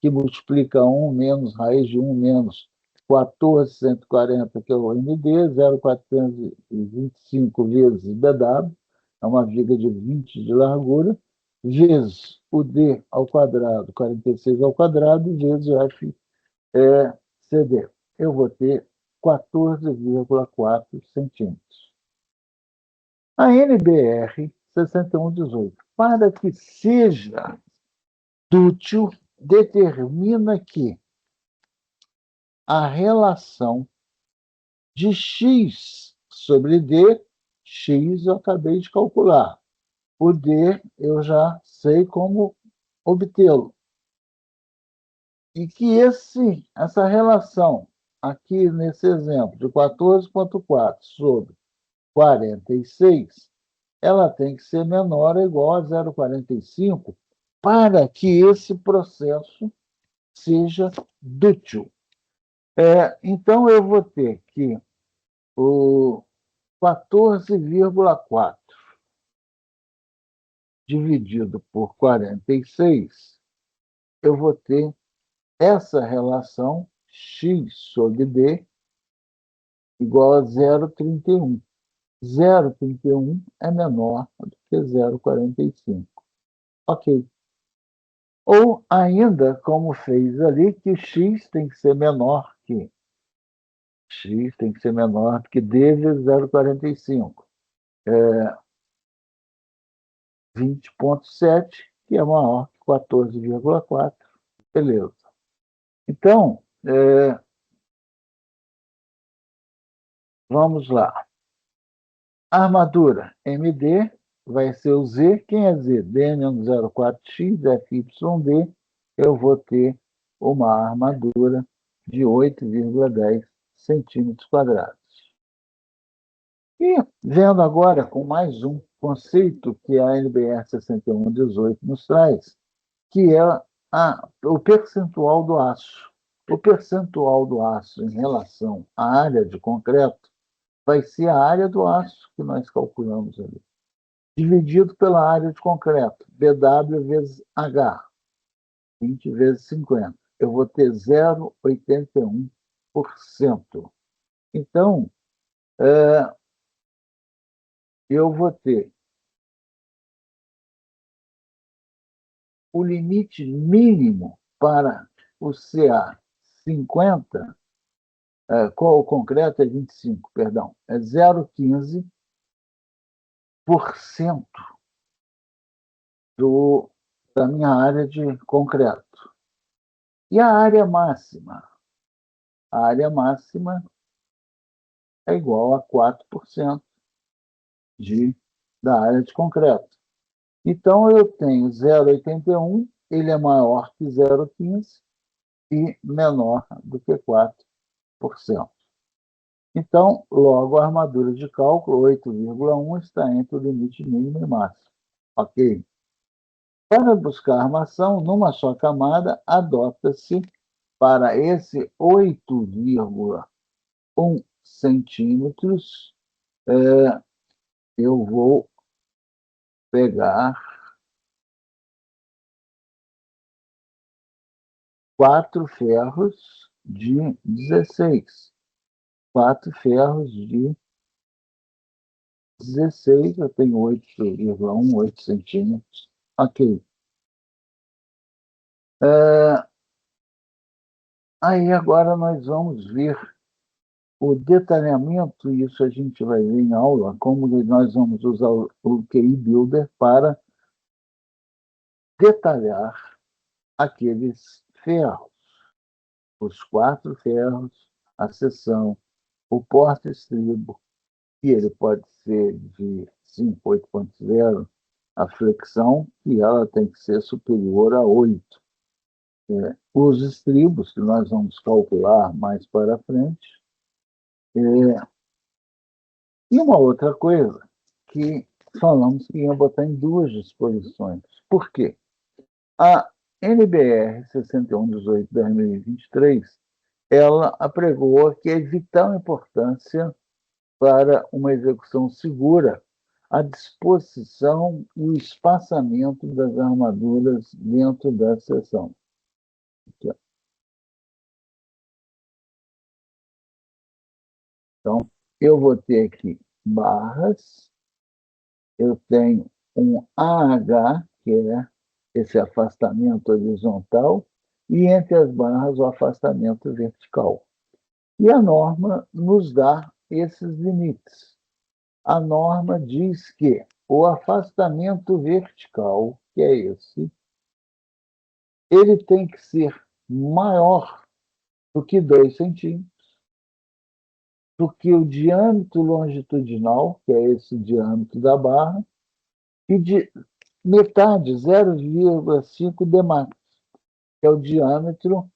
que multiplica 1 menos raiz de 1 menos 1440, que é o MD, 0,425 vezes BW, é uma viga de 20 de largura, vezes o D ao quadrado, 46 ao quadrado, vezes o FCD. Eu vou ter 14,4 centímetros. A NBR 6118, para que seja dútil, determina que a relação de x sobre d, x eu acabei de calcular. O d eu já sei como obtê-lo. E que essa relação, aqui nesse exemplo, de 14,4 sobre 46, ela tem que ser menor ou igual a 0,45 para que esse processo seja dútil. Então, eu vou ter que o 14,4 dividido por 46, eu vou ter essa relação x sobre d igual a 0,31. 0,31 é menor do que 0,45. Ok. Ou ainda, como fez ali, que x tem que ser menor que d vezes 0,45. 20,7, que é maior que 14,4. Beleza. Então, vamos lá. Armadura MD vai ser o Z. Quem é Z? D menos 0,4x, FYD. Eu vou ter uma armadura de 8,10 centímetros quadrados. E vendo agora com mais um conceito que a NBR 6118 nos traz, que é o percentual do aço. O percentual do aço em relação à área de concreto vai ser a área do aço que nós calculamos ali, dividido pela área de concreto, BW vezes H, 20 vezes 50. Eu vou ter 0,81%. Então, eu vou ter o limite mínimo para o CA 50, qual o concreto é 25, perdão, é 0,15% da minha área de concreto. E a área máxima? A área máxima é igual a 4% da área de concreto. Então, eu tenho 0,81, ele é maior que 0,15 e menor do que 4%. Então, logo, a armadura de cálculo 8,1 está entre o limite mínimo e máximo. Ok? Para buscar armação numa só camada, adota-se para esse 8,1 centímetros, eu vou pegar 4 ferros de 16. 4 ferros de 16, eu tenho 8,18 centímetros. Ok. Aí agora nós vamos ver o detalhamento, e isso a gente vai ver em aula, como nós vamos usar o QI Builder para detalhar aqueles ferros, os 4 ferros, a seção, o porta-estribo, que ele pode ser de 5, 8.0, a flexão, e ela tem que ser superior a 8. Os estribos, que nós vamos calcular mais para frente. E uma outra coisa que falamos que ia botar em 2 disposições. Por quê? A NBR 6118/2023, ela apregou que é de vital importância para uma execução segura a disposição e o espaçamento das armaduras dentro da seção. Aqui, ó. Então, eu vou ter aqui barras, eu tenho um AH, que é esse afastamento horizontal, e entre as barras o afastamento vertical. E a norma nos dá esses limites. A norma diz que o afastamento vertical, que é esse, ele tem que ser maior do que 2 centímetros, do que o diâmetro longitudinal, que é esse diâmetro da barra, e de metade, 0,5 Dmax, que é o diâmetro,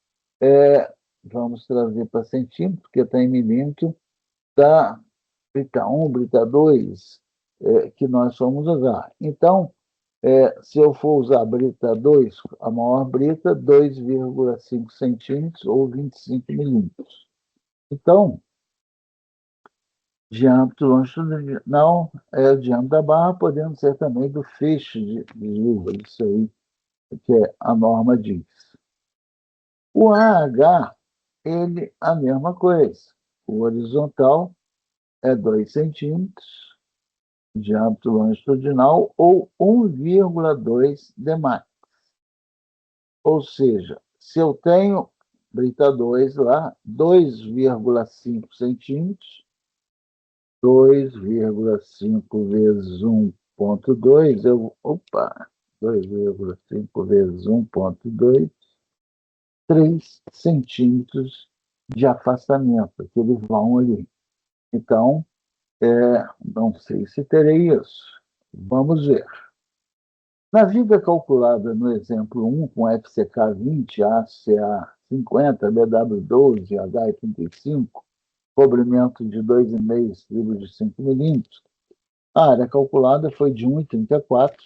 vamos trazer para centímetro, porque está em milímetro, da brita 1, brita 2, que nós vamos usar. Então, se eu for usar a brita 2, a maior brita, 2,5 centímetros ou 25 milímetros. Então, diâmetro longitudinal é o diâmetro da barra, podendo ser também do feixe de luva, isso aí que a norma diz. O AH, ele, a mesma coisa. O horizontal é 2 centímetros, diâmetro longitudinal, ou 1,2 Dmax. Ou seja, se eu tenho brita 2 lá, 2,5 centímetros, 2,5 vezes 1,2, 2,5 vezes 1,2, 3 centímetros de afastamento, aquele vão ali. Então, não sei se terei isso. Vamos ver. Na viga calculada no exemplo 1, com FCK 20, ACA 50, BW12, H35, cobrimento de 2,5 estribos de 5 milímetros, a área calculada foi de 1,34,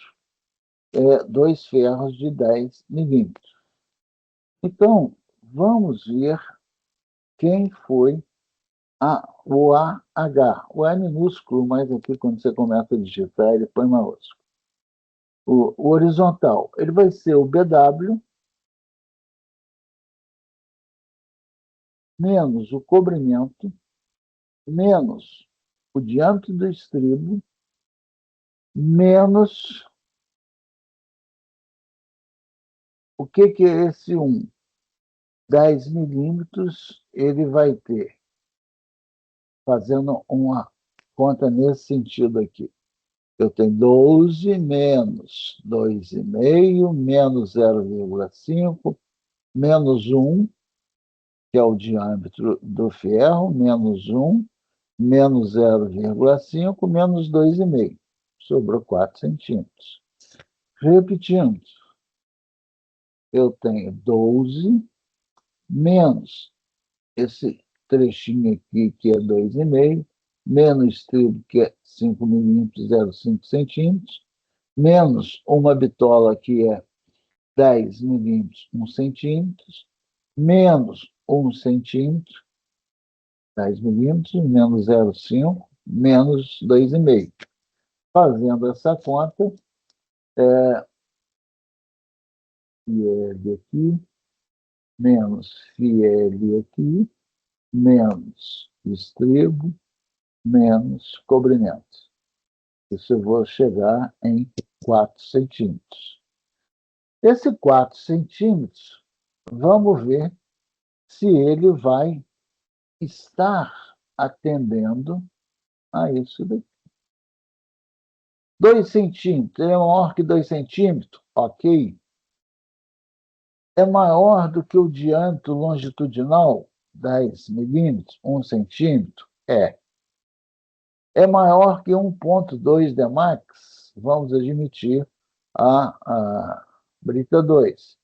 2 ferros de 10 milímetros. Então, vamos ver quem foi o AH. O A é minúsculo, mas aqui quando você começa a digitar, ele põe maiúsculo. O horizontal, ele vai ser o BW menos o cobrimento, menos o diâmetro do estribo, menos o que é esse 1? 10 milímetros, ele vai ter, fazendo uma conta nesse sentido aqui. Eu tenho 12 menos 2,5, menos 0,5, menos 1, que é o diâmetro do ferro, menos 1, menos 0,5, menos 2,5. Sobrou 4 centímetros. Repetindo, eu tenho 12 menos esse trechinho aqui, que é 2,5, menos estribo, que é 5 milímetros, 0,5 centímetros, menos uma bitola, que é 10 milímetros, 1 centímetro, menos 1 centímetro, 10 milímetros, menos 0,5, menos 2,5. Fazendo essa conta, FL aqui, menos FL aqui, menos estribo, menos cobrimento. Isso eu vou chegar em 4 centímetros. Esse 4 centímetros, vamos ver se ele vai estar atendendo a isso daqui. 2 centímetros, ele é maior que 2 centímetros? Ok. É maior do que o diâmetro longitudinal? 10 milímetros, 1 centímetro? É. É maior que 1,2 Dmax? Vamos admitir a brita 2.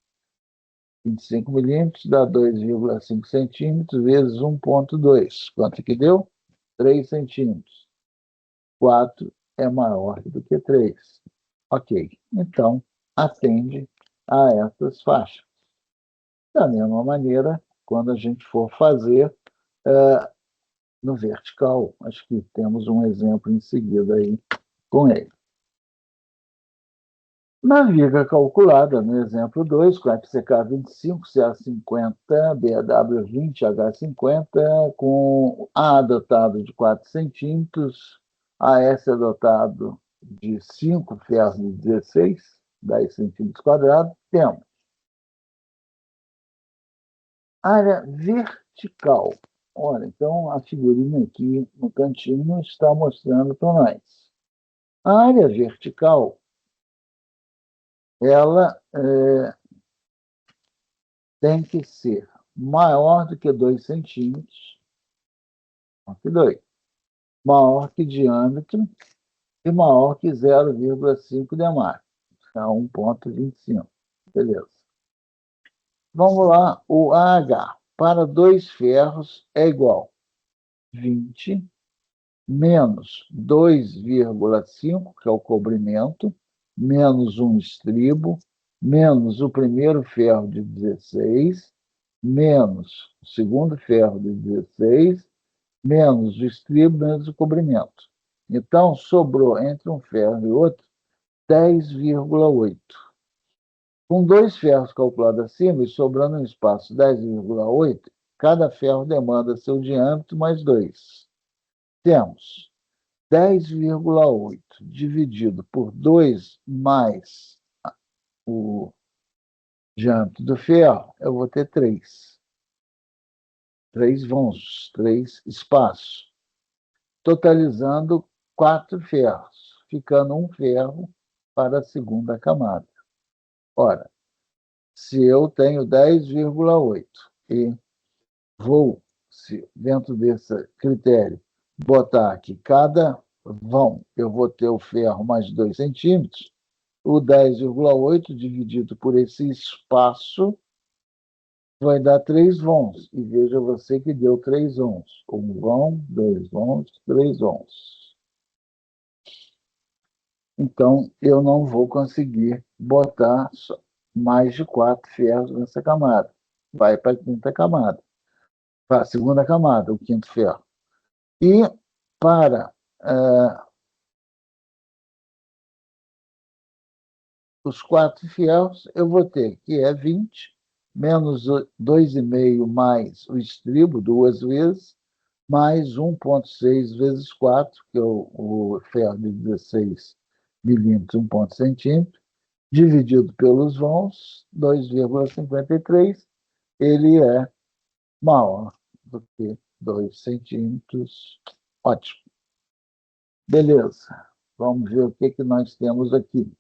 25 milímetros dá 2,5 centímetros vezes 1,2. Quanto que deu? 3 centímetros. 4 é maior do que 3. Ok. Então, atende a essas faixas. Da mesma maneira, quando a gente for fazer no vertical, acho que temos um exemplo em seguida aí com ele. Na viga calculada, no exemplo 2, com FCK 25, CA50, BW20, H50, com A dotado de 4 centímetros, AS dotado de 5 ferros de 16, 10 centímetros quadrados, temos área vertical. Olha, então a figurinha aqui no cantinho está mostrando para nós. A área vertical, ela tem que ser maior do que 2 centímetros, maior que diâmetro e maior que 0,5 Dmax, a 1,25. Beleza. Vamos lá, o AH para 2 ferros é igual a 20 menos 2,5, que é o cobrimento, menos um estribo, menos o primeiro ferro de 16, menos o segundo ferro de 16, menos o estribo, menos o cobrimento. Então, sobrou entre um ferro e outro 10,8. Com 2 ferros calculados acima e sobrando um espaço 10,8, cada ferro demanda seu diâmetro mais 2. Temos 10,8 dividido por 2 mais o diâmetro do ferro, eu vou ter 3. 3 vãos, 3 espaços, totalizando 4 ferros, ficando um ferro para a segunda camada. Ora, se eu tenho 10,8 e vou, dentro desse critério, botar que cada vão eu vou ter o ferro mais 2 centímetros, o 10,8 dividido por esse espaço vai dar 3 vãos. E veja você que deu 3 vãos. 1 vão, 2 vãos, 3 vãos. Então, eu não vou conseguir botar mais de 4 ferros nessa camada. Vai para a quinta camada. Para a segunda camada, o quinto ferro. E para os 4 ferros, eu vou ter que é 20, menos 2,5 mais o estribo, 2 vezes, mais 1,6 vezes 4, que é o ferro de 16 milímetros, 1 centímetro, dividido pelos vãos, 2,53, ele é maior do que 2 centímetros. Ótimo. Beleza. Vamos ver o que nós temos aqui.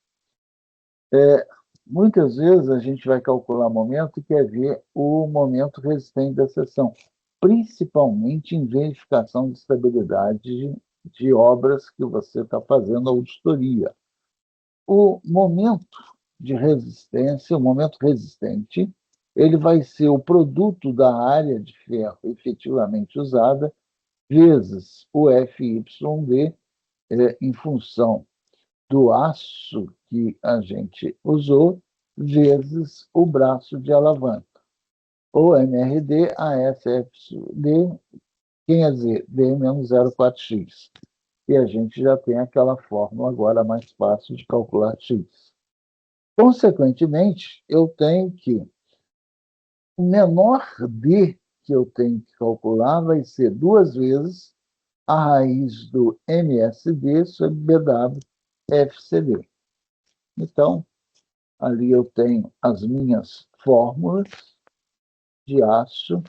Muitas vezes a gente vai calcular momento e quer ver o momento resistente da seção, principalmente em verificação de estabilidade de obras que você está fazendo auditoria. O momento de resistência, o momento resistente, ele vai ser o produto da área de ferro efetivamente usada, vezes o FYD, em função do aço que a gente usou, vezes o braço de alavanca. O MRD, ASFD, quer dizer, D menos 0,4x. E a gente já tem aquela fórmula agora mais fácil de calcular x. Consequentemente, eu tenho que o menor D que eu tenho que calcular vai ser 2 vezes a raiz do MSD sobre BW FCD. Então, ali eu tenho as minhas fórmulas de aço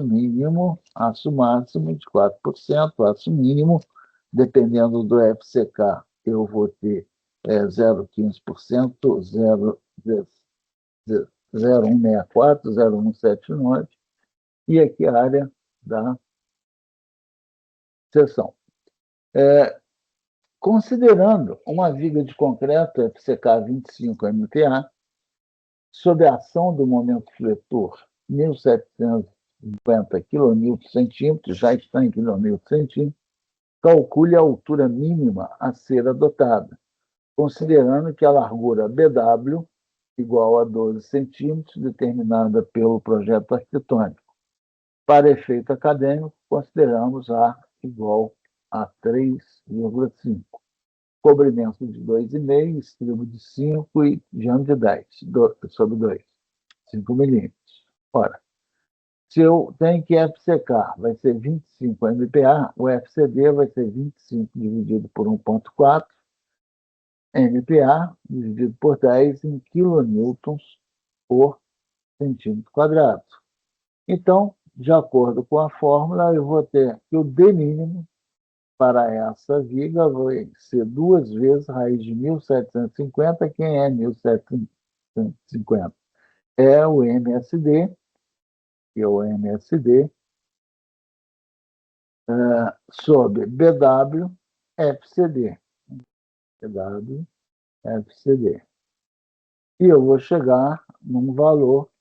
mínimo, aço máximo de 4%, aço mínimo, dependendo do FCK, eu vou ter 0,15%, 0,164, 0,179, e aqui a área da seção. Considerando uma viga de concreto FCK 25 MPa, sob a ação do momento fletor 1.750 kN, já está em kN, calcule a altura mínima a ser adotada, considerando que a largura BW igual a 12 centímetros, determinada pelo projeto arquitetônico. Para efeito acadêmico, consideramos A igual a 3,5. Cobrimento de 2,5, estribo de 5 e diâmetro de 10, sobre 2, 5 milímetros. Ora, se eu tenho que FCK vai ser 25 MPa, o FCD vai ser 25 dividido por 1,4 MPa dividido por 10 em kilonewtons por centímetro quadrado. Então, de acordo com a fórmula, eu vou ter que o D mínimo para essa viga vai ser 2 vezes a raiz de 1.750. Quem é 1.750? É o MSD, que é o MSD, sobre BW FCD. BW FCD. E eu vou chegar num valor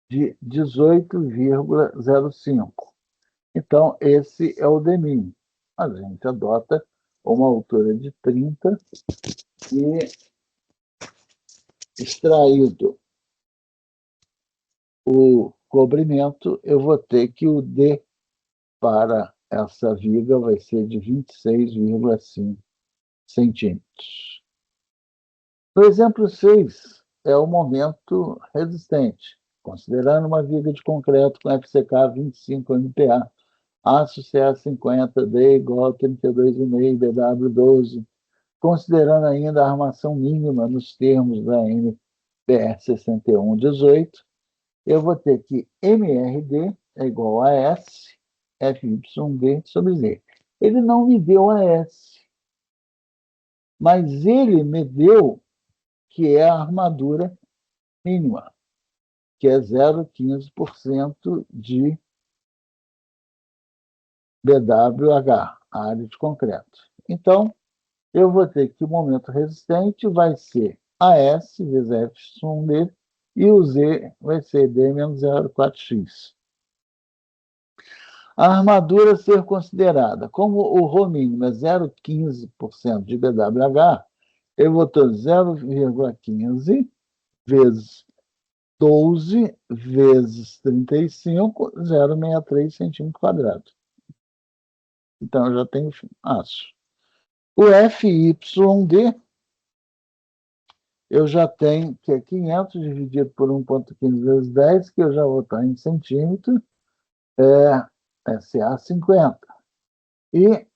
de 18,05. Então, esse é o D mínimo. A gente adota uma altura de 30 e, extraído o cobrimento, eu vou ter que o D para essa viga vai ser de 26,5 centímetros. No exemplo 6, é o momento resistente, considerando uma viga de concreto com FCK 25 MPa, aço CA50D igual a 32,5 BW 12, considerando ainda a armação mínima nos termos da NBR 6118, eu vou ter que MRD é igual a S, FYD sobre Z. Ele não me deu a S, mas ele me deu que é a armadura mínima, que é 0,15% de BWH, área de concreto. Então, eu vou ter que o momento resistente vai ser AS vezes FYD e o Z vai ser D menos 0,4x. A armadura a ser considerada, como o Rho mínimo é 0,15% de BWH, eu vou ter 0,15 vezes 12 vezes 35, 0,63 centímetro quadrado. Então, eu já tenho aço. O FYD, eu já tenho que é 500 dividido por 1,15 vezes 10, que eu já vou estar em centímetro, é CA50. E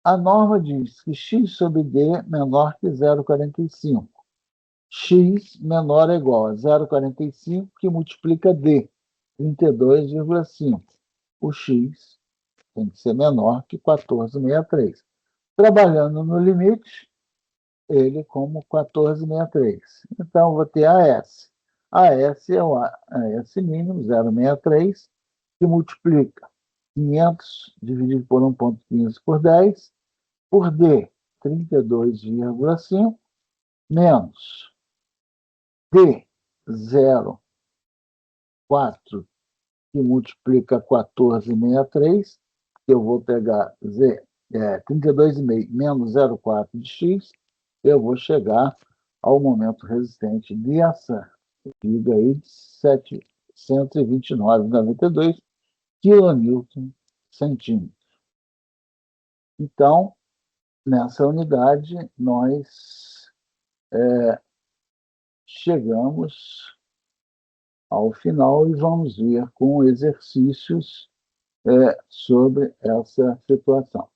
a norma diz que x sobre D menor que 0,45. X menor ou igual a 0,45, que multiplica D, 32,5. O x tem que ser menor que 14,63. Trabalhando no limite, ele como 14,63. Então, vou ter AS. AS é o AS mínimo, 0,63, que multiplica 500 dividido por 1,15 por 10, por D, 32,5, menos D, 0,4, que multiplica 14,63, que eu vou pegar 32,5 menos 0,4 de x, eu vou chegar ao momento resistente de ação, diga aí, de 729,92 quilonewton centímetro. Então, nessa unidade, nós chegamos ao final e vamos ver com exercícios sobre essa situação.